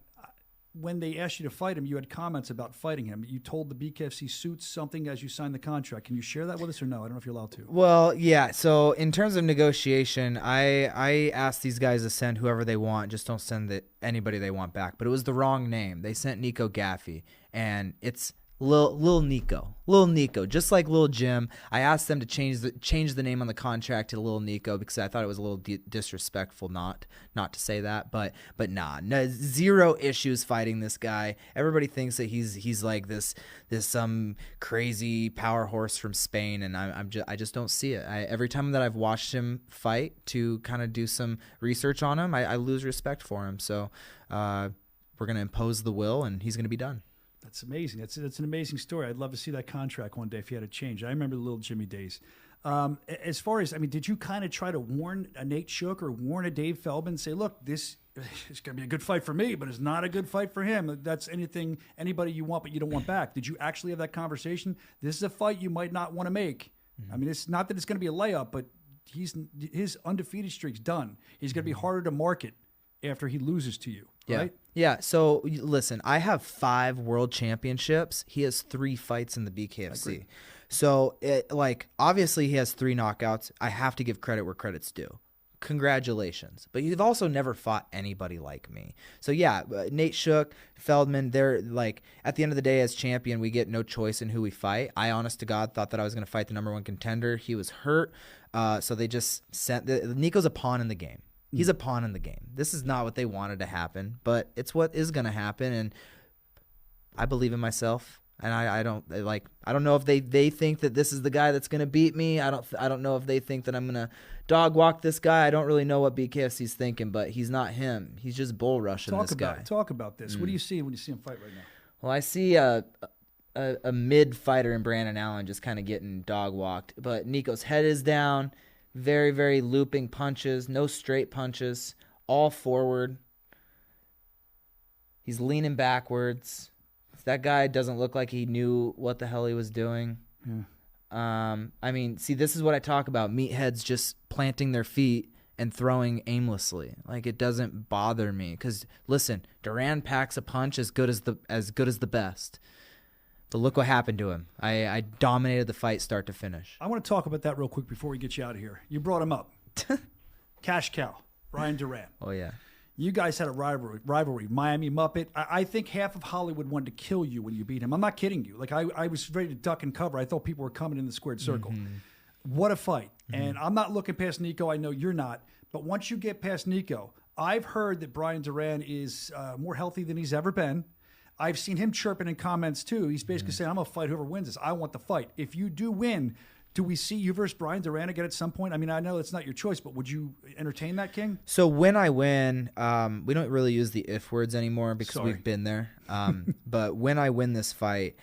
when they asked you to fight him, you had comments about fighting him. You told the BKFC suits something as you signed the contract. Can you share that with us or no? I don't know if you're allowed to. Well, yeah. So in terms of negotiation, I asked these guys to send whoever they want. Just don't send anybody they want back. But it was the wrong name. They sent Nico Gaffey, and it's Lil Nico, just like Lil Jim. I asked them to change the name on the contract to Lil Nico because I thought it was a little disrespectful not to say that, but no, zero issues fighting this guy. Everybody thinks that he's like this some crazy power horse from Spain, and I just don't see it. Every time that I've watched him fight to kind of do some research on him, I lose respect for him. So we're gonna impose the will, and he's gonna be done. That's amazing. That's an amazing story. I'd love to see that contract one day if you had to change. I remember the Little Jimmy days. As far as, I mean, did you kind of try to warn a Nate Shook or warn a Dave Feldman, say, look, this is going to be a good fight for me, but it's not a good fight for him. That's anybody you want, but you don't want back. Did you actually have that conversation? This is a fight you might not want to make. I mean, it's not that it's going to be a layup, but his undefeated streak's done. He's going to be harder to market after he loses to you, right? Yeah, so listen, I have 5 world championships. He has 3 fights in the BKFC. So, obviously he has 3 knockouts. I have to give credit where credit's due. Congratulations. But you've also never fought anybody like me. So, yeah, Nate Shook, Feldman, they're like, at the end of the day as champion, we get no choice in who we fight. I, honest to God, thought that I was going to fight the number 1 contender. He was hurt. So they just sent Nico's a pawn in the game. He's a pawn in the game. This is not what they wanted to happen, but it's what is going to happen, and I believe in myself. And I don't know if they think that this is the guy that's going to beat me. I don't know if they think that I'm going to dog walk this guy. I don't really know what BKFC's thinking, but he's not him. He's just bull rushing this guy. Talk about this. What do you see when you see him fight right now? Well, I see a a mid fighter in Brandon Allen just kind of getting dog walked. But Nico's head is down, very, very looping punches, no straight punches, all forward. He's leaning backwards. That guy doesn't look like he knew what the hell he was doing. Yeah. I mean, see, this is what I talk about. Meatheads just planting their feet and throwing aimlessly. Like, it doesn't bother me. Because, listen, Duran packs a punch as good as the best. But look what happened to him. I dominated the fight start to finish. I want to talk about that real quick before we get you out of here. You brought him up. Cash cow, Brian Duran. Oh, yeah. You guys had a rivalry. Miami Muppet. I think half of Hollywood wanted to kill you when you beat him. I'm not kidding you. Like, I was ready to duck and cover. I thought people were coming in the squared circle. What a fight. And I'm not looking past Nico. I know you're not. But once you get past Nico, I've heard that Brian Duran is more healthy than he's ever been. I've seen him chirping in comments, too. He's basically saying, I'm going to fight whoever wins this. I want the fight. If you do win, do we see you versus Brian Duran again at some point? I mean, I know it's not your choice, but would you entertain that, King? So when I win, we don't really use the if words anymore because we've been there. But when I win this fight,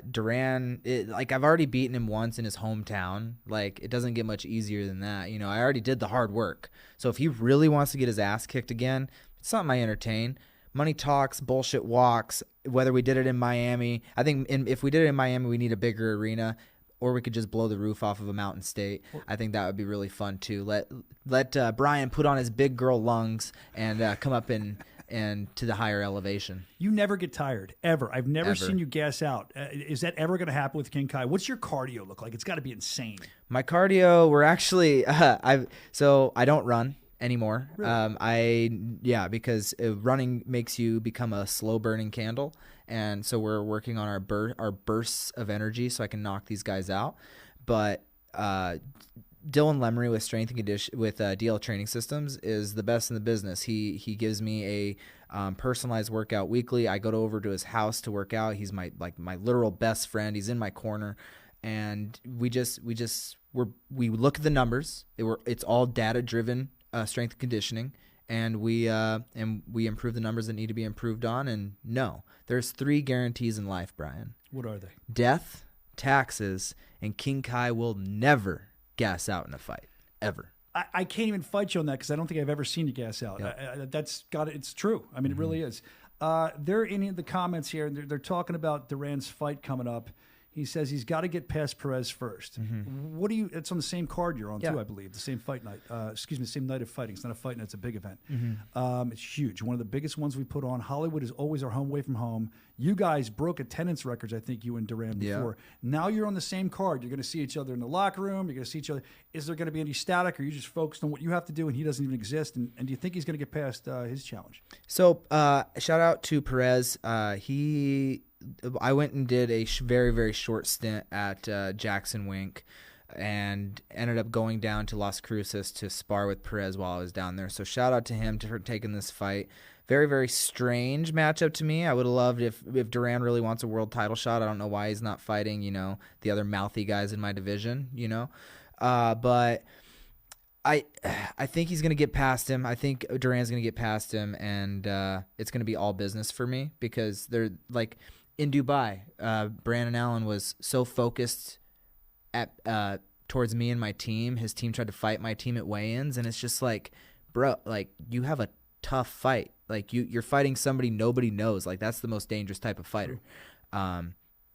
Duran, I've already beaten him once in his hometown. Like, it doesn't get much easier than that. You know, I already did the hard work. So if he really wants to get his ass kicked again, it's something I entertain. Money talks, bullshit walks. Whether we did it in Miami, I think if we did it in Miami, we need a bigger arena. Or we could just blow the roof off of a mountain state. I think that would be really fun too. Let Brian put on his big girl lungs and come up and to the higher elevation. You never get tired, ever. I've never seen you gas out. Is that ever going to happen with King Kai? What's your cardio look like? It's got to be insane. My cardio, we're actually I don't run anymore. Really? Because running makes you become a slow burning candle. And so we're working on our bursts of energy so I can knock these guys out. But Dylan Lemery with Strength and Condition with DL Training Systems is the best in the business. He gives me a personalized workout weekly. I go over to his house to work out. He's my literal best friend. He's in my corner, and we look at the numbers. It's all data driven strength and conditioning. And we improve the numbers that need to be improved on. And no, there's 3 guarantees in life, Brian. What are they? Death, taxes, and King Kai will never gas out in a fight, ever. I can't even fight you on that because I don't think I've ever seen you gas out. Yep. It's true. I mean, it really is. They're in the comments here, and they're talking about Duran's fight coming up. He says he's got to get past Perez first. What do you? It's on the same card you're on too, I believe. The same fight night. The same night of fighting. It's not a fight night. It's a big event. It's huge. One of the biggest ones we put on. Hollywood is always our home away from home. You guys broke attendance records. I think you and Duran before. Now you're on the same card. You're going to see each other in the locker room. You're going to see each other. Is there going to be any static, or are you just focused on what you have to do and he doesn't even exist? And do you think he's going to get past his challenge? So shout out to Perez. I went and did a very, very short stint at Jackson Wink and ended up going down to Las Cruces to spar with Perez while I was down there. So shout out to him for taking this fight. Very, very strange matchup to me. I would have loved if Duran really wants a world title shot. I don't know why he's not fighting, the other mouthy guys in my division, But I think he's going to get past him. I think Duran's going to get past him, and it's going to be all business for me because they're like – in Dubai, Brandon Allen was so focused towards me and my team. His team tried to fight my team at weigh-ins, and it's just like, bro, like, you have a tough fight. Like, you're fighting somebody nobody knows. Like, that's the most dangerous type of fighter.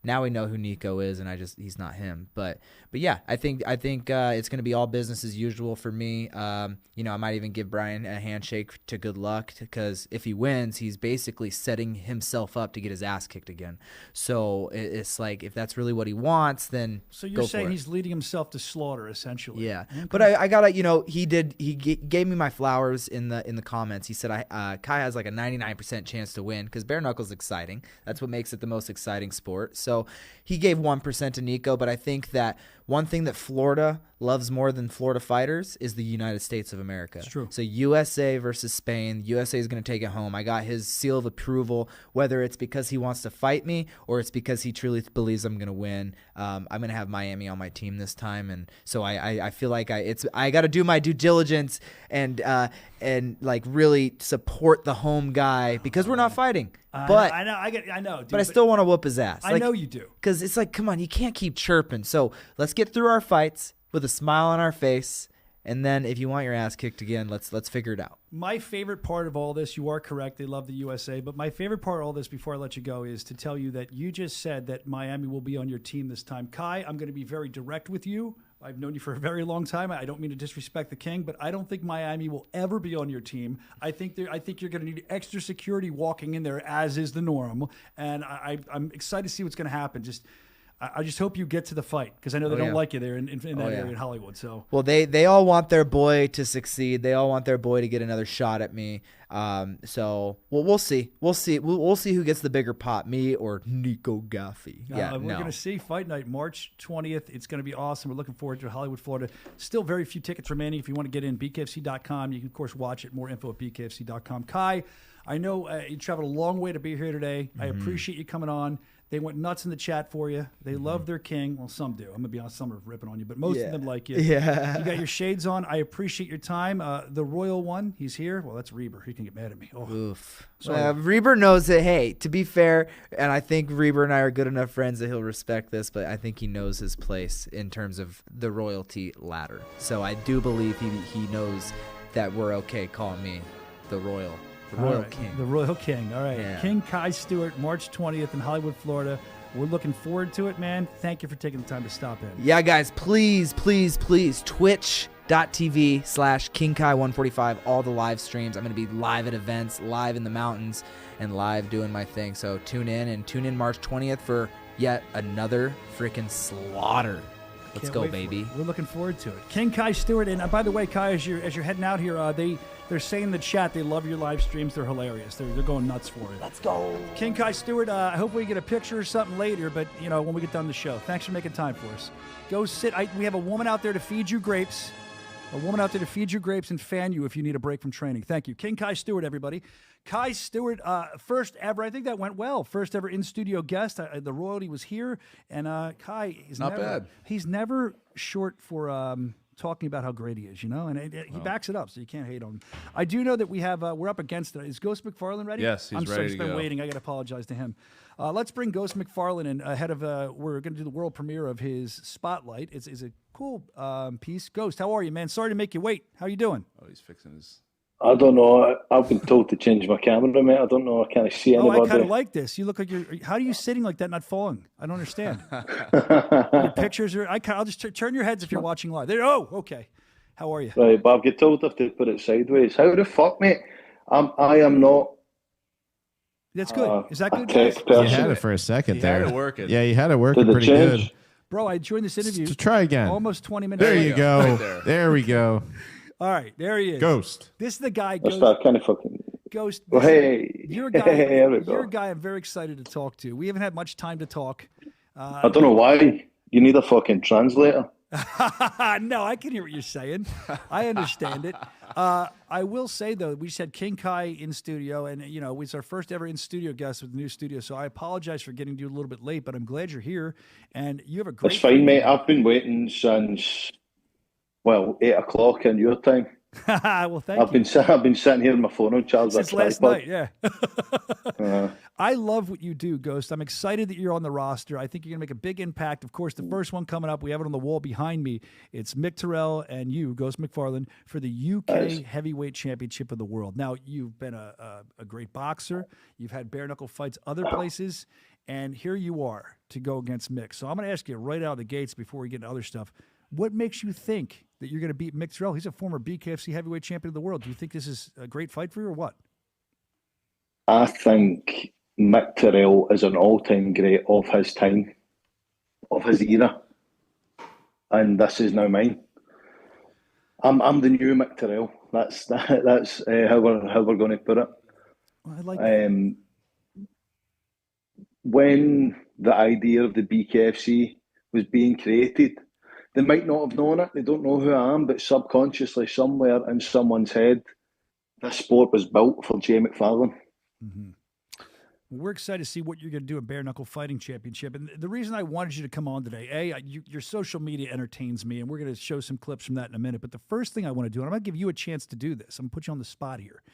Now we know who Nico is, and he's not him. But yeah, I think it's going to be all business as usual for me. I might even give Brian a handshake to good luck because if he wins, he's basically setting himself up to get his ass kicked again. So it's like if that's really what he wants, then so you're saying he's leading himself to slaughter essentially. Yeah, okay. But I gotta he gave me my flowers in the comments. He said Kai has like a 99% chance to win because bare knuckles exciting. That's what makes it the most exciting sport. So he gave 1% to Nico, but I think that one thing that Florida loves more than Florida fighters is the United States of America. It's true. So USA versus Spain. USA is going to take it home. I got his seal of approval, whether it's because he wants to fight me or it's because he truly believes I'm going to win. I'm going to have Miami on my team this time, and so I feel like I got to do my due diligence and like really support the home guy because we're not fighting. But I know, dude, but I still want to whoop his ass. I know you do. Because it's like, come on, you can't keep chirping. So let's get through our fights with a smile on our face, and then if you want your ass kicked again, let's figure it out. My favorite part of all this, you are correct, they love the USA, but my favorite part of all this before I let you go is to tell you that you just said that Miami will be on your team this time. Kai, I'm going to be very direct with you. I've known you for a very long time. I don't mean to disrespect the King, but I don't think Miami will ever be on your team. I think you're going to need extra security walking in there, as is the norm. And I'm excited to see what's going to happen. I just hope you get to the fight because I know they don't like you there in that area in Hollywood. So well, they all want their boy to succeed. They all want their boy to get another shot at me. So we'll see. We'll see who gets the bigger pot, me or Nico Gaffi. We're going to see Fight Night March 20th. It's going to be awesome. We're looking forward to Hollywood, Florida. Still very few tickets remaining. If you want to get in, BKFC.com. You can of course watch it. More info at BKFC.com. Kai, I know you traveled a long way to be here today. I appreciate you coming on. They went nuts in the chat for you. They love their King. Well, some do. I'm going to be honest, some are ripping on you, but most of them like you. Yeah. You got your shades on. I appreciate your time. The Royal One, he's here. Well, that's Reber. He can get mad at me. Oh. Oof. Reber knows that, hey, to be fair, and I think Reber and I are good enough friends that he'll respect this, but I think he knows his place in terms of the royalty ladder. So I do believe he knows that we're okay calling me the Royal King. The Royal King. All right. Yeah. King Kai Stewart, March 20th in Hollywood, Florida. We're looking forward to it, man. Thank you for taking the time to stop in. Yeah, guys, please, twitch.tv/KingKai145, all the live streams. I'm going to be live at events, live in the mountains, and live doing my thing. So tune in March 20th for yet another freaking slaughter. Let's go, baby. We're looking forward to it. King Kai Stewart, and by the way, Kai, as you're heading out here, they're saying in the chat they love your live streams. They're hilarious. They're going nuts for it. Let's go. King Kai Stewart, hopefully we get a picture or something later, but when we get done the show. Thanks for making time for us. Go sit. We have a woman out there to feed you grapes. A woman out there to feed you grapes and fan you if you need a break from training. Thank you. King Kai Stewart, everybody. Kai Stewart, first ever, I think that went well. First ever in-studio guest. The royalty was here. And Kai is Not bad. He's never short for talking about how great he is, and he backs it up, so you can't hate on him. I do know that we're up against it. Is Ghost McFarlane ready? Yes, he's I'm ready sorry, to he's been go. waiting. I got to apologize to him. Let's bring Ghost McFarlane in ahead of, we're going to do the world premiere of his Spotlight. It's a cool piece. Ghost, how are you, man? Sorry to make you wait. How you doing? Oh, he's fixing his... I don't know. I've been told to change my camera, mate. I don't know. I can't see anybody. I kind of like this. You look like how are you sitting like that, not falling? I don't understand. Your pictures are... I'll just turn your heads if you're watching live. There. Oh, okay. How are you? Right, but I've got told I have to put it sideways. How the fuck, mate? I am not... That's good. Is that good, tech guys? person. You had it for a second there. had it working. Yeah, you had it working Did it pretty change? good. Bro, I joined this interview. Try again. Almost 20 minutes. There you go. Right there we go. All right, there he is. Ghost. This is the guy. That's that kind of fucking... Ghost. Well, hey. You're a guy. There we go. You're a guy I'm very excited to talk to. We haven't had much time to talk. I don't know why. You need a fucking translator. No, I can hear what you're saying. I understand it. I will say, though, we just had King Kai in studio, and, it's our first ever in-studio guest with the new studio, so I apologize for getting to you a little bit late, but I'm glad you're here, and you have a great... It's fine, mate. I've been waiting since, 8 o'clock in your time. Well, thank I've been sitting here on my phone on charge. Since last night, yeah. I love what you do, Ghost. I'm excited that you're on the roster. I think you're going to make a big impact. Of course, the first one coming up, we have it on the wall behind me. It's Mick Terrell and you, Ghost McFarlane, for the UK Heavyweight Championship of the world. Now, you've been a great boxer. You've had bare-knuckle fights other places, and here you are to go against Mick. So I'm going to ask you right out of the gates before we get into other stuff, what makes you think that you're going to beat Mick Terrell? He's a former BKFC heavyweight champion of the world. Do you think this is a great fight for you or what? I think Mick Terrell is an all-time great of his time, of his era, and this is now mine. I'm the new Mick Terrell. That's how we're going to put it. Well, I like that. When the idea of the BKFC was being created, they might not have known it. They don't know who I am, but subconsciously, somewhere in someone's head, this sport was built for Jay McFarlane. Mm-hmm. We're excited to see what you're going to do at Bare Knuckle Fighting Championship. And the reason I wanted you to come on today, your social media entertains me, and we're going to show some clips from that in a minute. But the first thing I want to do, and I'm going to give you a chance to do this. I'm going to put you on the spot here.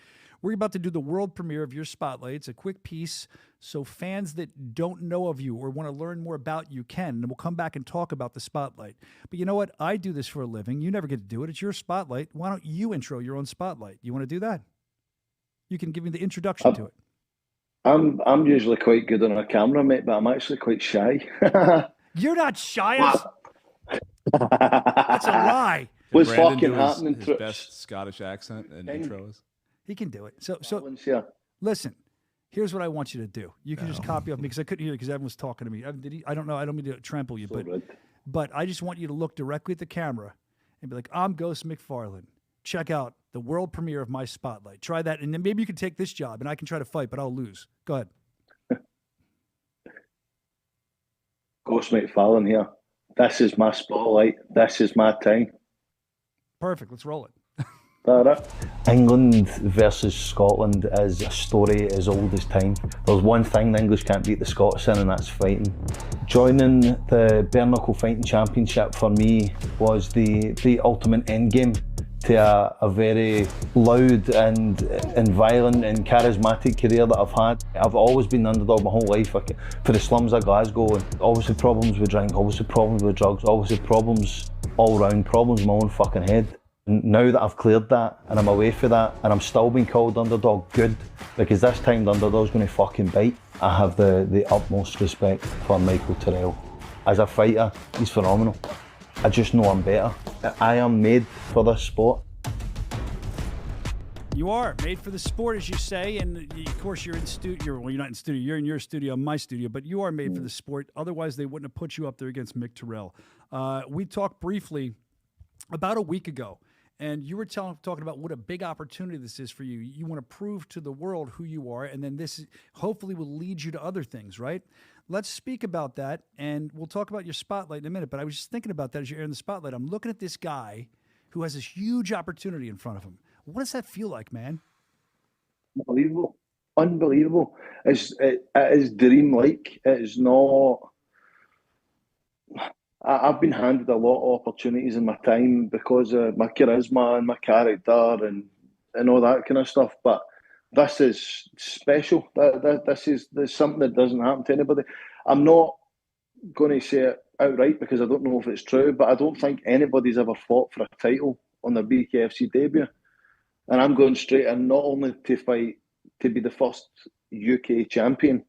We're about to do the world premiere of your Spotlight. It's a quick piece, so fans that don't know of you or want to learn more about you can. And we'll come back and talk about the Spotlight. But you know what? I do this for a living. You never get to do it. It's your Spotlight. Why don't you intro your own Spotlight? You want to do that? You can give me the introduction to it. I'm usually quite good on a camera, mate, but I'm actually quite shy. You're not shy. That's a lie. What's Brandon fucking do happening? His best Scottish accent and intros. He can do it. So yeah. Listen, here's what I want you to do. You can just copy off me because I couldn't hear you because everyone was talking to me. I don't know. I don't mean to trample you, but I just want you to look directly at the camera and be like, I'm Ghost McFarlane. Check out the world premiere of my Spotlight. Try that, and then maybe you can take this job, and I can try to fight, but I'll lose. Go ahead. Ghost McFarlane here. This is my Spotlight. This is my time. Perfect. Let's roll it. England versus Scotland is a story as old as time. There's one thing the English can't beat the Scots in, and that's fighting. Joining the Bare Knuckle Fighting Championship for me was the ultimate end game to a very loud and violent and charismatic career that I've had. I've always been the underdog my whole life. For the slums of Glasgow, and always had problems with drink, always had problems with drugs, always had problems all round, problems in my own fucking head. Now that I've cleared that and I'm away for that and I'm still being called underdog, good, because this time the underdog's going to fucking bite. I have the utmost respect for Michael Terrell. As a fighter, he's phenomenal. I just know I'm better. I am made for this sport. You are made for the sport, as you say, and of course you're in studio. Well, you're not in studio. You're in your studio, my studio, but you are made for the sport. Otherwise, they wouldn't have put you up there against Mick Terrell. We talked briefly about a week ago, and you were talking about what a big opportunity this is for you. You want to prove to the world who you are, and then this hopefully will lead you to other things, right? Let's speak about that, and we'll talk about your Spotlight in a minute. But I was just thinking about that as you're in the Spotlight. I'm looking at this guy who has this huge opportunity in front of him. What does that feel like, man? Unbelievable. Unbelievable. It is dream-like. It is not... I've been handed a lot of opportunities in my time because of my charisma and my character and all that kind of stuff. But this is special. This is something that doesn't happen to anybody. I'm not going to say it outright because I don't know if it's true, but I don't think anybody's ever fought for a title on their BKFC debut. And I'm going straight in not only to fight to be the first UK champion,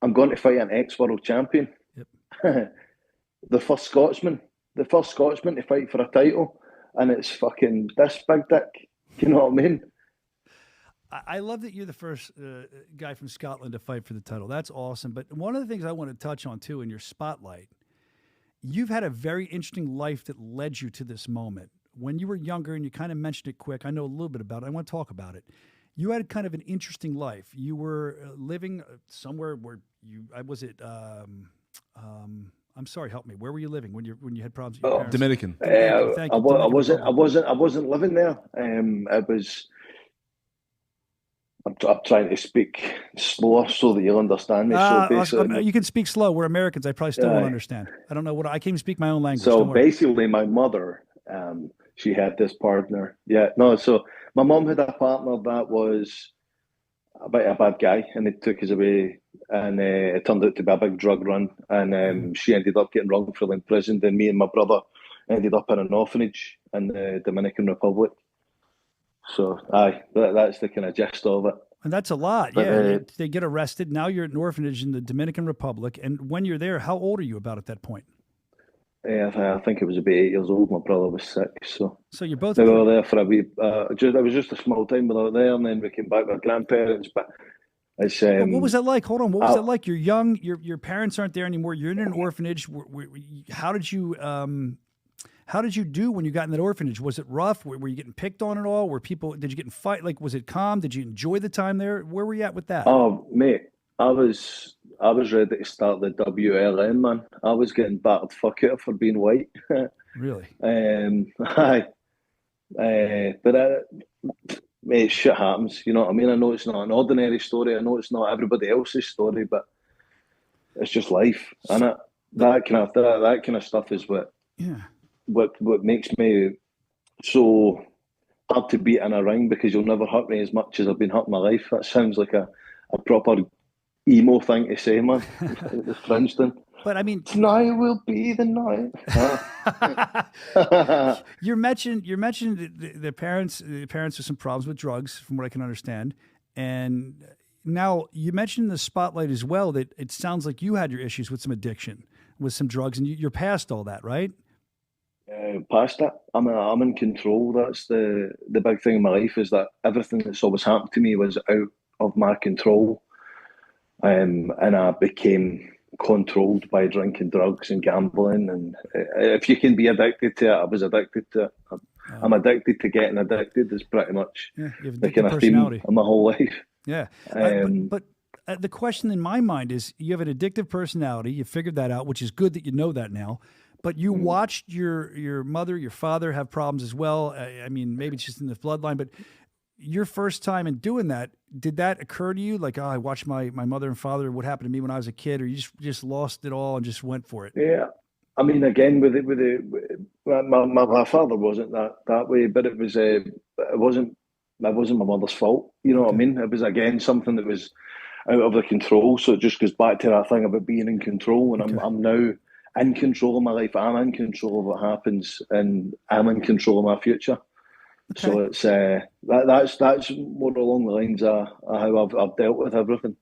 I'm going to fight an ex-world champion. Yep. The first Scotsman to fight for a title, and it's fucking this big dick. You know what I mean? I love that you're the first guy from Scotland to fight for the title. That's awesome. But one of the things I want to touch on, too, in your Spotlight, you've had a very interesting life that led you to this moment. When you were younger, and you kind of mentioned it quick, I know a little bit about it. I want to talk about it. You had kind of an interesting life. You were living somewhere where I'm sorry, help me. Where were you living when you had problems with your parents? Dominican. Thank you. I wasn't living there. It was. I'm trying to speak slower so that you'll understand me. So basically, you can speak slow. We're Americans. I probably still won't understand. I don't know what I can't even speak my own language. So basically, my mother, she had this partner. So my mom had a partner that was a bit of a bad guy, and he took us away, and it turned out to be a big drug run, and she ended up getting wrongfully imprisoned, and me and my brother ended up in an orphanage in the Dominican Republic. So, that's the kind of gist of it. And that's a lot, yeah. They get arrested. Now you're at an orphanage in the Dominican Republic, and when you're there, how old are you about at that point? I think it was about 8 years old. My brother was 6. So you're both. We were there for a wee. It was just a small time we were there, and then we came back with our grandparents. But it's. What was that like? Hold on. What was that like? You're young. Your parents aren't there anymore. You're in an orphanage. How did you do when you got in that orphanage? Was it rough? Were you getting picked on at all? Did you get in fight? Like, was it calm? Did you enjoy the time there? Where were you at with that? Oh, mate, I was ready to start the WLN, man. I was getting battered fuck out for being white. Really? Aye. But mate, shit happens. You know what I mean? I know it's not an ordinary story. I know it's not everybody else's story, but it's just life, and that kind of stuff is what makes me so hard to beat in a ring, because you'll never hurt me as much as I've been hurt in my life. That sounds like a proper emo thing to say, man. The Princeton. But I mean, tonight will be the night. You mentioned the parents with some problems with drugs, from what I can understand, and now you mentioned in the spotlight as well that it sounds like you had your issues with some addiction, with some drugs, and you're past all that, right? Past it. I'm in control. That's the big thing in my life, is that everything that's always happened to me was out of my control, and I became controlled by drinking, drugs, and gambling. And if you can be addicted to it, I was addicted to it. I'm addicted to getting addicted. Is pretty much the kind of theme of my whole life. Yeah, but the question in my mind is, you have an addictive personality. You figured that out, which is good that you know that now. But you watched your mother, your father have problems as well. I mean, maybe it's just in the bloodline, but your first time in doing that, did that occur to you? Like, I watched my mother and father, what happened to me when I was a kid, or you just lost it all and just went for it? Yeah. I mean, again, my father wasn't that way, but it wasn't my mother's fault. You know what I mean? It was, again, something that was out of the control. So it just goes back to that thing about being in control. And I'm now in control of my life. I'm in control of what happens, and I'm in control of my future. Okay. So it's that's more along the lines of how I've dealt with everything.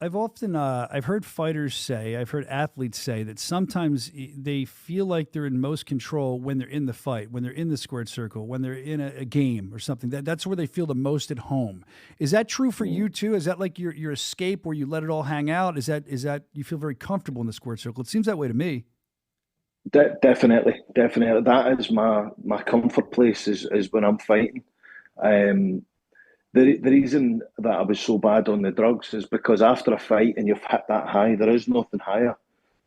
I've often I've heard fighters say, I've heard athletes say that sometimes they feel like they're in most control when they're in the fight, when they're in the squared circle, when they're in a game or something. That's where they feel the most at home. Is that true for you too? Is that like your escape where you let it all hang out? Is that you feel very comfortable in the squared circle? It seems that way to me. Definitely. That is my comfort place is when I'm fighting. The reason that I was so bad on the drugs is because after a fight and you've hit that high, there is nothing higher.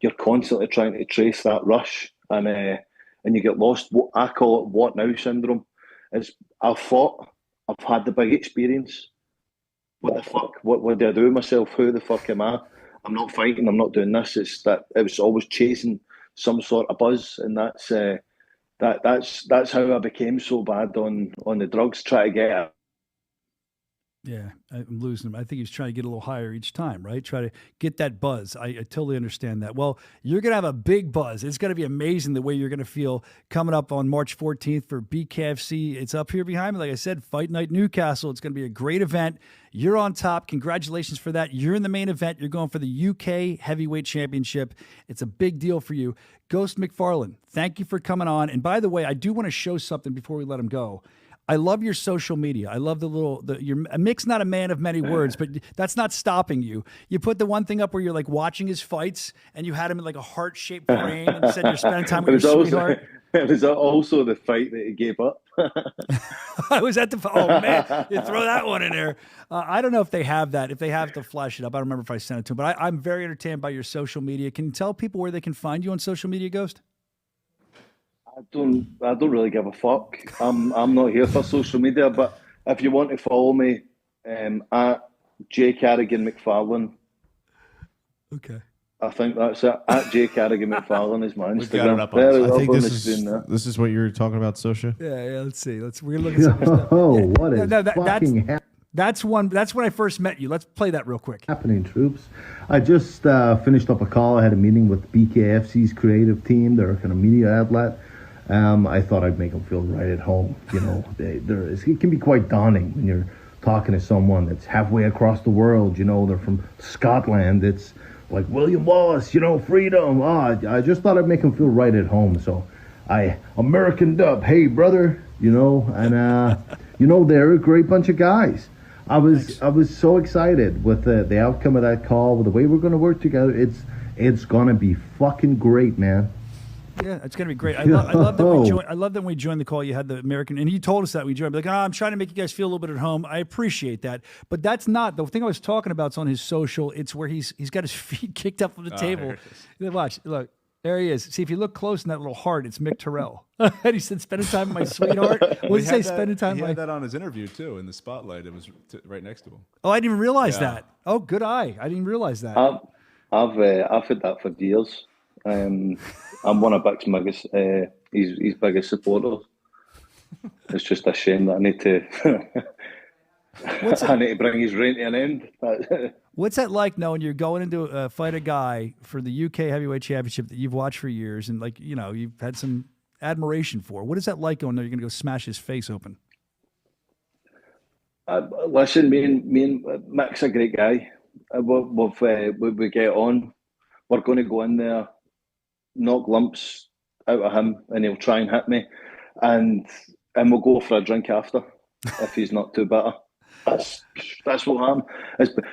You're constantly trying to trace that rush, and you get lost. What I call it "what now" syndrome. Is I've fought, I've had the big experience. What the fuck? What do I do with myself? Who the fuck am I? I'm not fighting. I'm not doing this. It's that it was always chasing some sort of buzz, and that's how I became so bad on the drugs. Try to get it. Yeah, I'm losing him. I think he's trying to get a little higher each time, right? Try to get that buzz. I totally understand that. Well, you're going to have a big buzz. It's going to be amazing the way you're going to feel coming up on March 14th for BKFC. It's up here behind me. Like I said, Fight Night Newcastle. It's going to be a great event. You're on top. Congratulations for that. You're in the main event. You're going for the UK Heavyweight Championship. It's a big deal for you. Ghost McFarlane, thank you for coming on. And by the way, I do want to show something before we let him go. I love your social media. I love you're Mick's not a man of many words, but that's not stopping you. You put the one thing up where you're like watching his fights and you had him in like a heart-shaped frame and said you're spending time with your sweetheart. It was also the fight that he gave up. I was at oh man, you throw that one in there. I don't know if they have that, if they have to flash it up. I don't remember if I sent it to him, but I'm very entertained by your social media. Can you tell people where they can find you on social media, Ghost? I don't really give a fuck. I'm not here for social media, but if you want to follow me, at J Carrigan McFarlane. Okay. I think that's it. At J Carrigan McFarlane is my Instagram. We've got it up on I think this is what you're talking about, Soscia. Yeah. Let's see. We're looking at some stuff. Oh, what is That's when I first met you. Let's play that real quick. Happening, troops. I just finished up a call. I had a meeting with BKFC's creative team. They're a kind of media outlet. I thought I'd make them feel right at home. You know, it can be quite daunting when you're talking to someone that's halfway across the world. You know, they're from Scotland. It's like William Wallace, you know, freedom. I just thought I'd make them feel right at home. So I Americaned up. Hey, brother, you know, and you know, they're a great bunch of guys. I was so excited with the outcome of that call, with the way we're going to work together. It's going to be fucking great, man. Yeah, it's gonna be great. I love that we joined. I love that when we joined the call. You had the American, and he told us that we joined. Like, I'm trying to make you guys feel a little bit at home. I appreciate that, but that's not the thing I was talking about. It's on his social. It's where he's got his feet kicked up from the table. Watch, look. There he is. See, if you look close in that little heart, it's Mick Terrell. And he said, spending time with my sweetheart. What did he say, spending time with my... He had that on his interview, too, in the spotlight. It was right next to him. Oh, I didn't even realize that. Oh, good eye. I didn't realize that. I've had that for years. I'm one of Bick's biggest, his biggest supporters. It's just a shame that I need to bring his reign to an end. What's that like knowing you're going into fight a guy for the UK Heavyweight Championship that you've watched for years and you've had some admiration for? What is that like going there? You're going to go smash his face open? Listen, me and Mick's a great guy. We get on. We're going to go in there, knock lumps out of him, and he'll try and hit me, and we'll go for a drink after if he's not too bitter. That's what happened.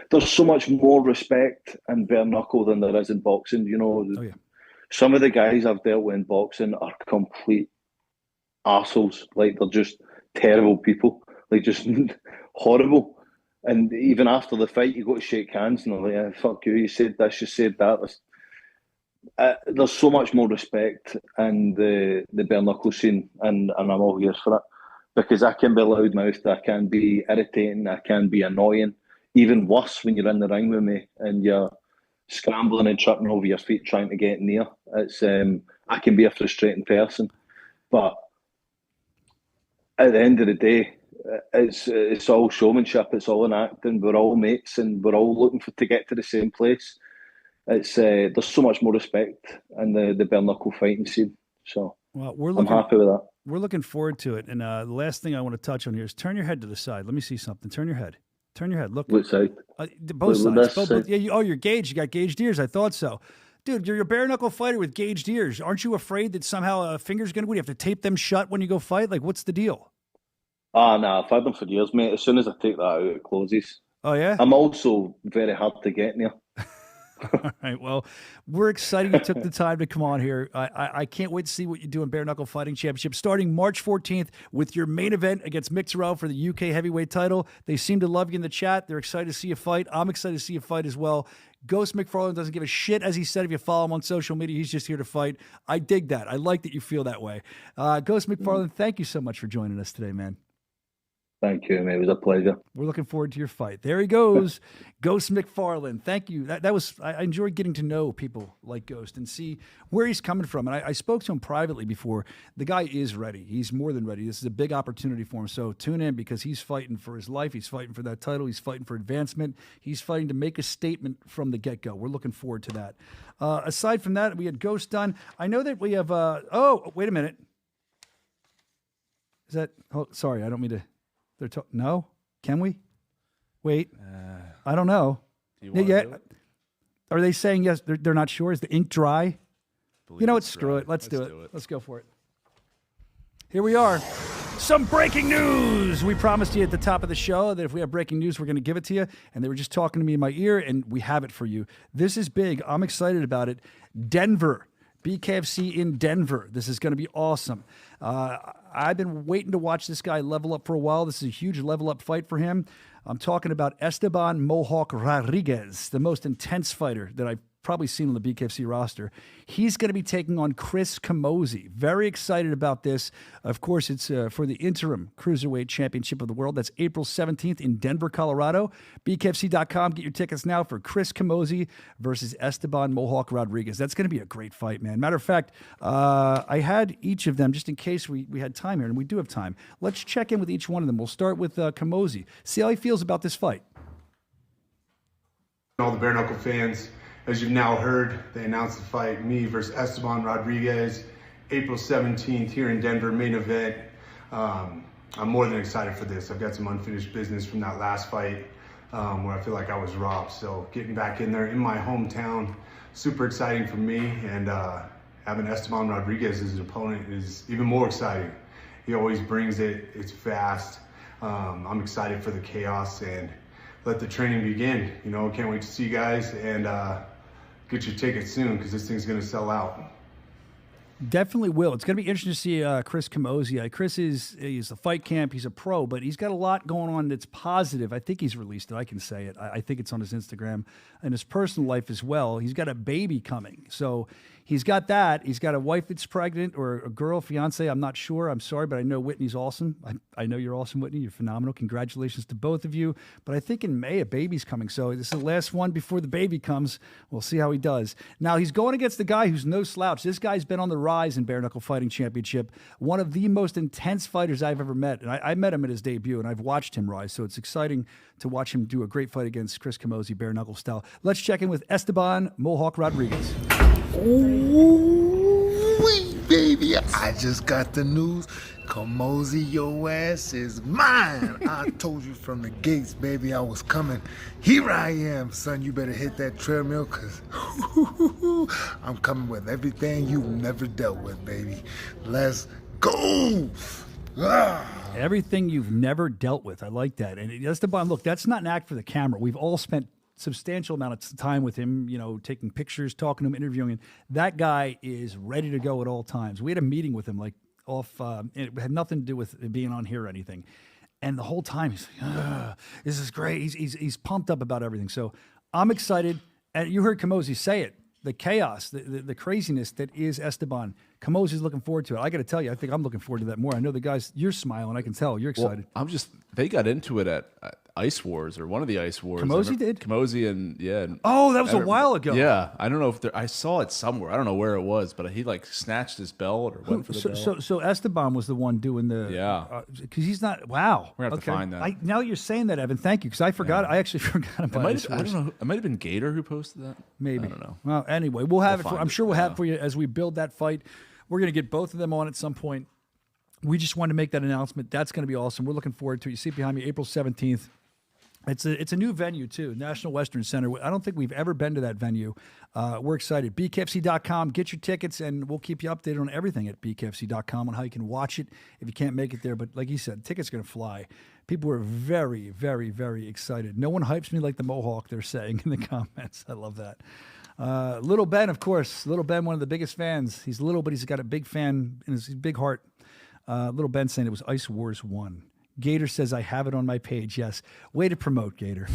There's so much more respect in bare knuckle than there is in boxing. Some of the guys I've dealt with in boxing are complete arseholes. Like, they're just terrible people. Like, just horrible. And even after the fight, you go to shake hands and they're like, fuck you said this, you said that. There's so much more respect in the bare knuckle scene, and I'm all ears for it. Because I can be loudmouthed, I can be irritating, I can be annoying. Even worse when you're in the ring with me and you're scrambling and tripping over your feet trying to get near. It's I can be a frustrating person. But at the end of the day, it's all showmanship, it's all an acting. We're all mates and we're all looking to get to the same place. It's there's so much more respect in the bare knuckle fighting scene. So I'm happy with that. We're looking forward to it. And the last thing I want to touch on here is turn your head to the side. Let me see something. Turn your head. Turn your head. Look. What side? Both sides. Both, yeah, you're gauged. You got gauged ears. I thought so. Dude, you're a bare knuckle fighter with gauged ears. Aren't you afraid that somehow a finger's going to go? You have to tape them shut when you go fight? Like, what's the deal? No, I've had them for years, mate. As soon as I take that out, it closes. Oh, yeah? I'm also very hard to get near. All right. Well, we're excited you took the time to come on here. I can't wait to see what you do in Bare Knuckle Fighting Championship starting March 14th with your main event against Mick Terrell for the UK heavyweight title. They seem to love you in the chat. They're excited to see you fight. I'm excited to see you fight as well. Ghost McFarlane doesn't give a shit, as he said. If you follow him on social media, he's just here to fight. I dig that. I like that you feel that way. Ghost McFarlane, thank you so much for joining us today, man. Thank you, mate. It was a pleasure. We're looking forward to your fight. There he goes, Ghost McFarlane. Thank you. That was I enjoyed getting to know people like Ghost and see where he's coming from. And I spoke to him privately before. The guy is ready. He's more than ready. This is a big opportunity for him. So tune in, because he's fighting for his life. He's fighting for that title. He's fighting for advancement. He's fighting to make a statement from the get-go. We're looking forward to that. Aside from that, we had Ghost done. I know that we have. Oh, wait a minute. Is that? Oh, sorry. I don't mean to. No? Can we? Wait. I don't know. Do you want to do it? Are they saying yes? They're not sure. Is the ink dry? You know what? Screw it. Let's do it. Let's go for it. Here we are. Some breaking news. We promised you at the top of the show that if we have breaking news, we're going to give it to you. And they were just talking to me in my ear, and we have it for you. This is big. I'm excited about it. Denver. BKFC in Denver. This is going to be awesome. I've been waiting to watch this guy level up for a while. This is a huge level up fight for him. I'm talking about Esteban Mohawk Rodriguez, the most intense fighter that I've probably seen on the BKFC roster. He's going to be taking on Chris Camozzi. Very excited about this. Of course, it's for the interim Cruiserweight Championship of the World. That's April 17th in Denver, Colorado. BKFC.com. Get your tickets now for Chris Camozzi versus Esteban Mohawk Rodriguez. That's going to be a great fight, man. Matter of fact, I had each of them just in case we had time here, and we do have time. Let's check in with each one of them. We'll start with Camozzi. See how he feels about this fight. All the bare knuckle fans, as you've now heard, they announced the fight, me versus Esteban Rodriguez, April 17th here in Denver, main event. I'm more than excited for this. I've got some unfinished business from that last fight where I feel like I was robbed. So getting back in there in my hometown, super exciting for me. And having Esteban Rodriguez as an opponent is even more exciting. He always brings it. It's fast. I'm excited for the chaos and let the training begin. You know, can't wait to see you guys and get your tickets soon because this thing's going to sell out. Definitely will. It's going to be interesting to see Chris Camozzi. Chris he's a fight camp. He's a pro, but he's got a lot going on that's positive. I think he's released it. I can say it. I think it's on his Instagram and his personal life as well. He's got a baby coming. So he's got that. He's got a wife that's pregnant or a girl, fiance. I'm not sure. I'm sorry, but I know Whitney's awesome. I know you're awesome, Whitney. You're phenomenal. Congratulations to both of you. But I think in May, a baby's coming. So this is the last one before the baby comes. We'll see how he does. Now, he's going against the guy who's no slouch. This guy's been on the rise in Bare Knuckle Fighting Championship. One of the most intense fighters I've ever met. And I met him at his debut, and I've watched him rise. So it's exciting to watch him do a great fight against Chris Camozzi, Bare Knuckle style. Let's check in with Esteban Mohawk Rodriguez. Ooh, baby, I just got the news. Camozzi, your ass is mine. I told you from the gates, baby, I was coming. Here I am, son. You better hit that treadmill, because I'm coming with everything you've never dealt with, baby. Let's go. Everything you've never dealt with. I like that. And Esteban, look, that's not an act for the camera. We've all spent substantial amount of time with him, taking pictures, talking to him, interviewing him. That guy is ready to go at all times. We had a meeting with him, it had nothing to do with being on here or anything. And the whole time he's like, this is great. He's pumped up about everything. So I'm excited. And you heard Camozzi say it. The chaos, the craziness that is Esteban. Camozzi's looking forward to it. I got to tell you, I think I'm looking forward to that more. I know the guys, you're smiling. I can tell you're excited. Well, they got into it at Ice Wars, or one of the Ice Wars. Camozzi did? Camozzi and oh, that was a while ago. Yeah. I don't know if I saw it somewhere. I don't know where it was, but he snatched his belt or went for the belt. So Esteban was the one doing the... Yeah. Because he's not... Wow. We're going to have to find that. Now that you're saying that, Evan, thank you, because I forgot. Yeah. I actually forgot about it. I don't know. It might have been Gator who posted that. Maybe. I don't know. Well, anyway, we'll have it. I'm sure we'll have it for you as we build that fight. We're going to get both of them on at some point. We just wanted to make that announcement. That's going to be awesome. We're looking forward to it. You see it behind me, April 17th. It's a new venue, too, National Western Center. I don't think we've ever been to that venue. We're excited. BKFC.com. Get your tickets, and we'll keep you updated on everything at BKFC.com on how you can watch it if you can't make it there. But like you said, tickets are going to fly. People are very, very, very excited. No one hypes me like the Mohawk, they're saying in the comments. I love that. Little Ben, of course. Little Ben, one of the biggest fans. He's little, but he's got a big fan in his big heart. Little Ben saying it was Ice Wars 1. Gator says, I have it on my page. Yes. Way to promote, Gator.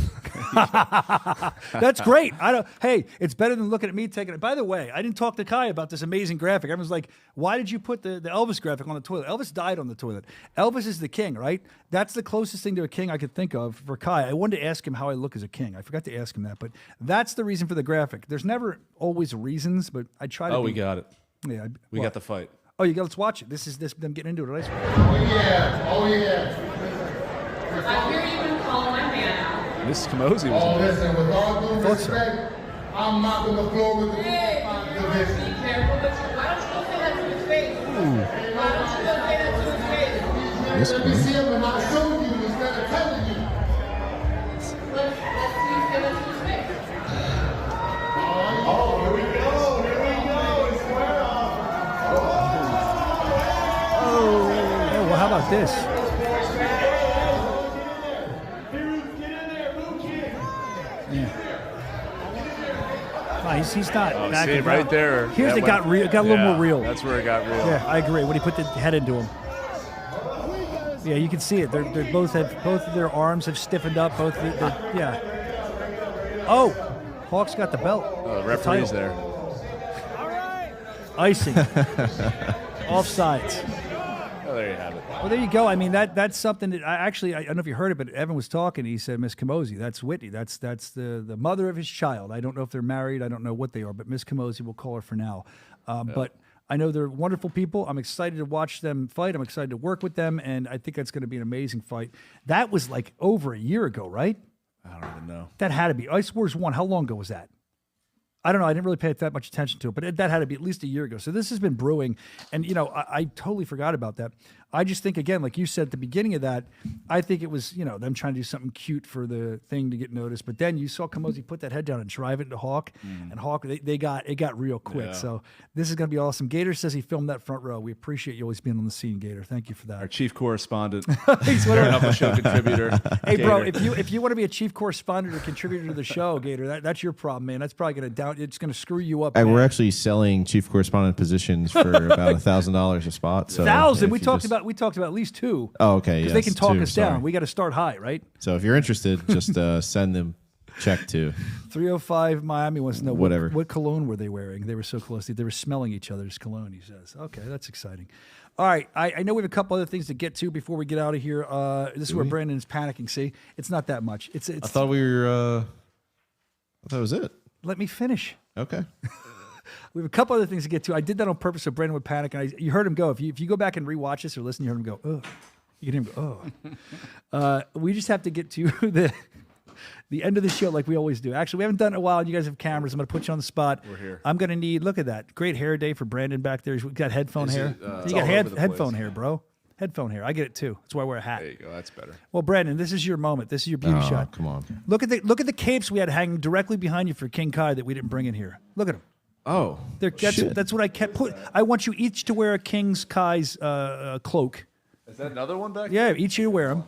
That's great. Hey, it's better than looking at me taking it. By the way, I didn't talk to Kai about this amazing graphic. Everyone's like, why did you put the Elvis graphic on the toilet? Elvis died on the toilet. Elvis is the king, right? That's the closest thing to a king I could think of for Kai. I wanted to ask him how I look as a king. I forgot to ask him that, but that's the reason for the graphic. There's never always reasons, but I try to. Oh, we got it. Yeah. We got the fight. Oh, let's watch it. This is them getting into it. Right? Oh, yeah. I hear you been calling my man out. Miss Camozzi was. Oh, listen, with all due respect, I'm mopping the floor with the Be careful, but why don't you go say that to his face? Why don't you go say that to his face? Let me see him and I'll show you instead of telling you. Let's see you say that to his face. Oh, here we go. It's square off. Oh, well, how about this? He's not back see, right there. Here's it got real. It got a little more real. That's where it got real. Yeah, I agree. When he put the head into him. Yeah, you can see it. Both of their arms have stiffened up. Yeah. Oh, Hawk's got the belt. Oh, the referee's there. Icing. Offsides. Oh, there you have it. Well, there you go. I mean, that's something that I don't know if you heard it, but Evan was talking. He said, Miss Camozzi, that's Whitney. That's the mother of his child. I don't know if they're married. I don't know what they are, but Miss Camozzi, we'll call her for now. But I know they're wonderful people. I'm excited to watch them fight. I'm excited to work with them, and I think that's going to be an amazing fight. That was like over a year ago, right? I don't even know. That had to be. Ice Wars 1, how long ago was that? I don't know. I didn't really pay that much attention to it, but that had to be at least a year ago. So this has been brewing, and, I totally forgot about that. I just think, again, like you said at the beginning of that, I think it was, them trying to do something cute for the thing to get noticed. But then you saw Camozzi put that head down and drive it into Hawk, and Hawk, it got real quick. Yeah. So this is going to be awesome. Gator says he filmed that front row. We appreciate you always being on the scene, Gator. Thank you for that. Our chief correspondent, Bare Knuckle Show contributor. Hey, Gator. bro, if you want to be a chief correspondent or contributor to the show, Gator, that's your problem, man. That's probably going to it's going to screw you up. And we're actually selling chief correspondent positions for about $1,000 a spot. So 1,000. We talked about at least 2. Oh, okay. Because they can talk us down. We got to start high, right? So if you're interested, just send them check to 305 Miami wants to know whatever. What cologne were they wearing? They were so close. They were smelling each other's cologne. He says, "Okay, that's exciting." All right, I know we have a couple other things to get to before we get out of here. This is where Brandon's panicking. See, it's not that much. It's. I thought we were. I thought that was it. Let me finish. Okay. We have a couple other things to get to. I did that on purpose so Brandon would panic. And you heard him go. If you go back and rewatch this or listen, you heard him go, "Oh." You can hear him go, "Oh." We just have to get to the end of the show like we always do. Actually, we haven't done it in a while. You guys have cameras. I'm going to put you on the spot. We're here. I'm going to need, look at that. Great hair day for Brandon back there. He's got headphone hair. You got headphone hair, bro. Headphone hair. I get it too. That's why I wear a hat. There you go. That's better. Well, Brandon, this is your moment. This is your beauty shot. Come on. Look at the capes we had hanging directly behind you for King Kai that we didn't bring in here. Look at them. Oh, that's what I kept put. I want you each to wear a King's Kai's cloak. Is that another one back Yeah, each of you wear them.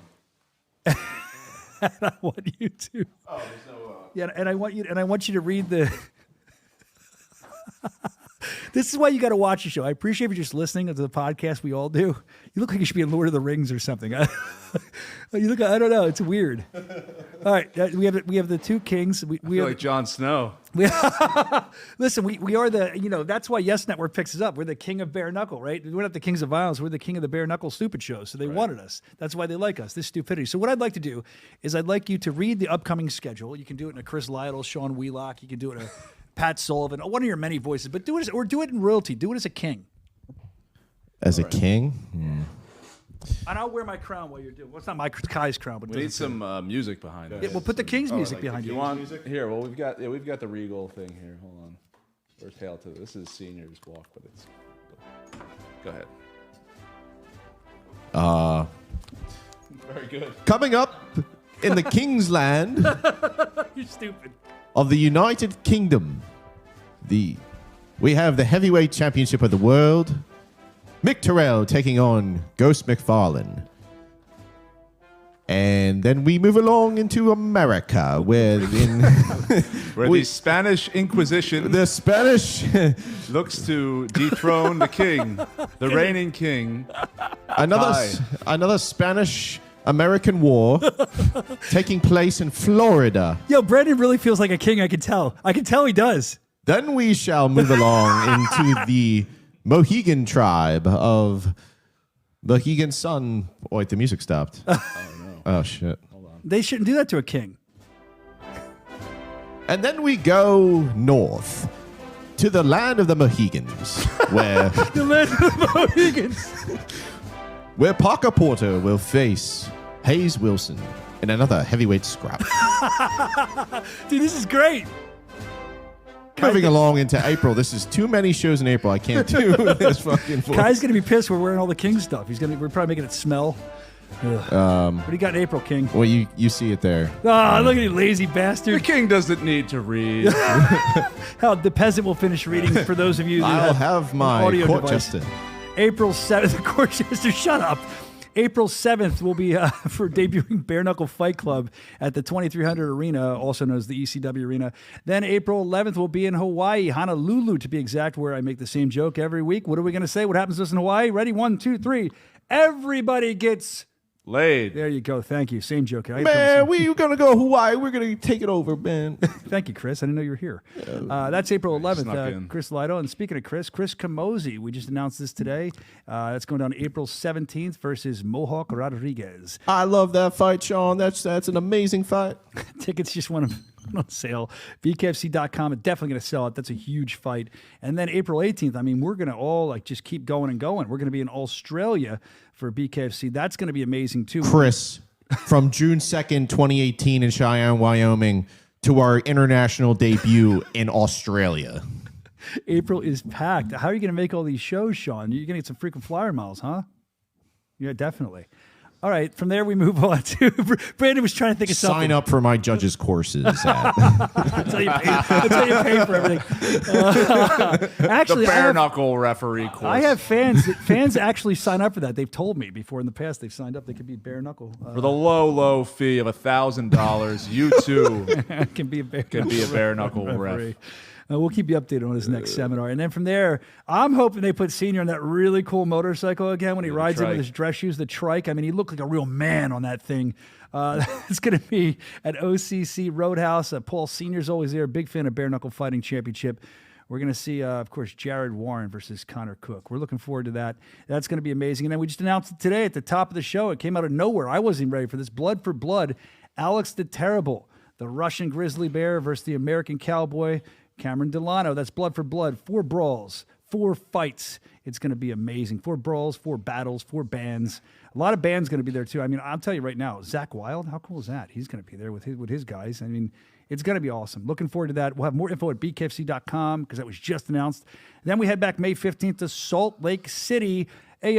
And I want you to. Oh, there's no. Yeah, and I want you to read the. This is why you got to watch the show. I appreciate if you're just listening to the podcast. We all do. You look like you should be in Lord of the Rings or something. You look. I don't know. It's weird. All right, we have the 2 kings. We feel like Jon Snow. Listen, we are the, that's why Yes Network picks us up. We're the king of bare knuckle, right? We're not the kings of violence. We're the king of the bare knuckle stupid show. So they wanted us. That's why they like us, this stupidity. So what I'd like to do is I'd like you to read the upcoming schedule. You can do it in a Chris Lytle, Sean Wheelock. You can do it in a Pat Sullivan, one of your many voices. But do it in royalty. Do it as a king. As a king? And I'll wear my crown while you're doing. Well, it's not my Kai's crown, but we need some music behind it. Yeah, we'll put the King's music behind you. You want here? Well, we've got the Regal thing here. Hold on. Where's Hail to this? Is Senior's Walk, but it's. Go ahead. Very good. Coming up in the King's Land. You're stupid. Of the United Kingdom, we have the heavyweight championship of the world. Mick Terrell taking on Ghost McFarlane. And then we move along into America, where the Spanish Inquisition looks to dethrone the king, the reigning king. Another Spanish-American war taking place in Florida. Yo, Brandon really feels like a king. I can tell. I can tell he does. Then we shall move along into the Mohegan tribe of Mohegan Sun. Oh, wait, the music stopped. Oh, shit. Hold on. They shouldn't do that to a king. And then we go north to the land of the Mohegans, where the land of the Mohegans, where Parker Porter will face Hayes Wilson in another heavyweight scrap. Dude, this is great. Moving along into April. This is too many shows in April. I can't do this fucking voice. Kai's gonna be pissed. We're wearing all the King stuff. We're probably making it smell. What do you got in April, King? Well, you see it there. Ah, look at you, lazy bastard. The king doesn't need to read. How the peasant will finish reading for those of you that I'll have my audio court device. jester. April 7th, the court jester, shut up. April 7th will be for debuting Bare Knuckle Fight Club at the 2300 Arena, also known as the ECW Arena. Then April 11th will be in Hawaii, Honolulu to be exact, where I make the same joke every week. What are we going to say? What happens to us in Hawaii? Ready? 1, 2, 3. Everybody gets laid. There you go. Thank you. Same joke. Man, we're going to go Hawaii. We're going to take it over, man. Thank you, Chris. I didn't know you were here. That's April 11th. Snuck in. Chris Lido. And speaking of Chris Camozzi, we just announced this today. That's going down April 17th versus Mohawk Rodriguez. I love that fight, Sean. That's an amazing fight. Tickets just went on sale. BKFC.com. It's definitely going to sell it. That's a huge fight. And then April 18th, I mean, we're going to all just keep going and going. We're going to be in Australia for BKFC. That's going to be amazing, too. Chris, from June 2nd, 2018 in Cheyenne, Wyoming, to our international debut in Australia. April is packed. How are you going to make all these shows, Sean? You're going to get some frequent flyer miles, huh? Yeah, definitely. All right, from there we move on to Brandon was trying to think of something. Sign up for my judges' courses. That's how you pay for everything. Actually, the bare knuckle referee course. I have fans actually sign up for that. They've told me before in the past they've signed up. They could be bare knuckle for the low fee of $1,000. You too can be a bare knuckle ref. We'll keep you updated on his next seminar. And then from there, I'm hoping they put Senior on that really cool motorcycle again when he rides in with his dress shoes, the trike. I mean, he looked like a real man on that thing. It's going to be at OCC Roadhouse. Paul Senior's always there. Big fan of Bare Knuckle Fighting Championship. We're going to see, of course, Jared Warren versus Connor Cook. We're looking forward to that. That's going to be amazing. And then we just announced it today at the top of the show. It came out of nowhere. I wasn't even ready for this. Blood for Blood. Alex the Terrible, the Russian Grizzly Bear versus the American Cowboy, Cameron Delano. That's Blood for Blood. 4 brawls, 4 fights. It's going to be amazing. 4 brawls, 4 battles, 4 bands. A lot of bands going to be there, too. I mean, I'll tell you right now, Zach Wilde, how cool is that? He's going to be there with his guys. I mean, it's going to be awesome. Looking forward to that. We'll have more info at bkfc.com because that was just announced. Then we head back May 15th to Salt Lake City. Hey,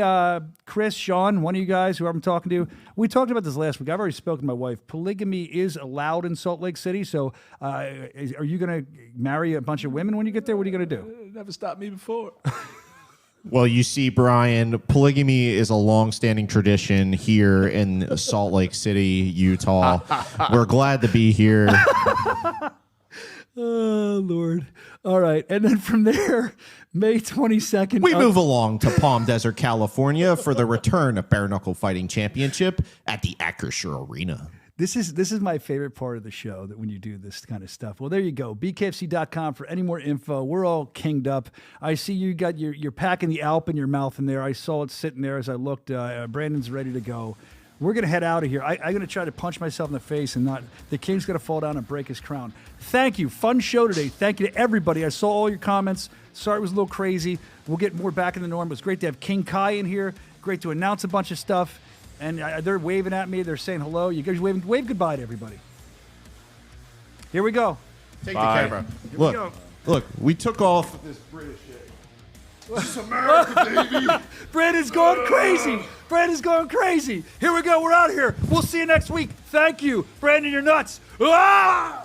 Chris, Sean, one of you guys, whoever I'm talking to, we talked about this last week. I've already spoken to my wife. Polygamy is allowed in Salt Lake City. So are you going to marry a bunch of women when you get there? What are you going to do? Never stopped me before. Well, you see, Brian, polygamy is a long-standing tradition here in Salt Lake City, Utah. We're glad to be here. Oh, Lord. All right. And then from there, May 22nd. We move along to Palm Desert, California for the return of Bare Knuckle Fighting Championship at the Acrisure Arena. This is my favorite part of the show, that when you do this kind of stuff. Well, there you go. BKFC.com for any more info. We're all kinged up. I see you got you're packing the Alp in your mouth in there. I saw it sitting there as I looked. Brandon's ready to go. We're going to head out of here. I'm going to try to punch myself in the face and not. The king's going to fall down and break his crown. Thank you. Fun show today. Thank you to everybody. I saw all your comments. Sorry it was a little crazy. We'll get more back in the norm. It was great to have King Kai in here. Great to announce a bunch of stuff. And they're waving at me. They're saying hello. You guys wave goodbye to everybody. Here we go. Take the camera. Look, we took off. This British shit. This is America, baby. Brandon's going crazy. Brandon's going crazy. Here we go. We're out of here. We'll see you next week. Thank you. Brandon, you're nuts. Ah!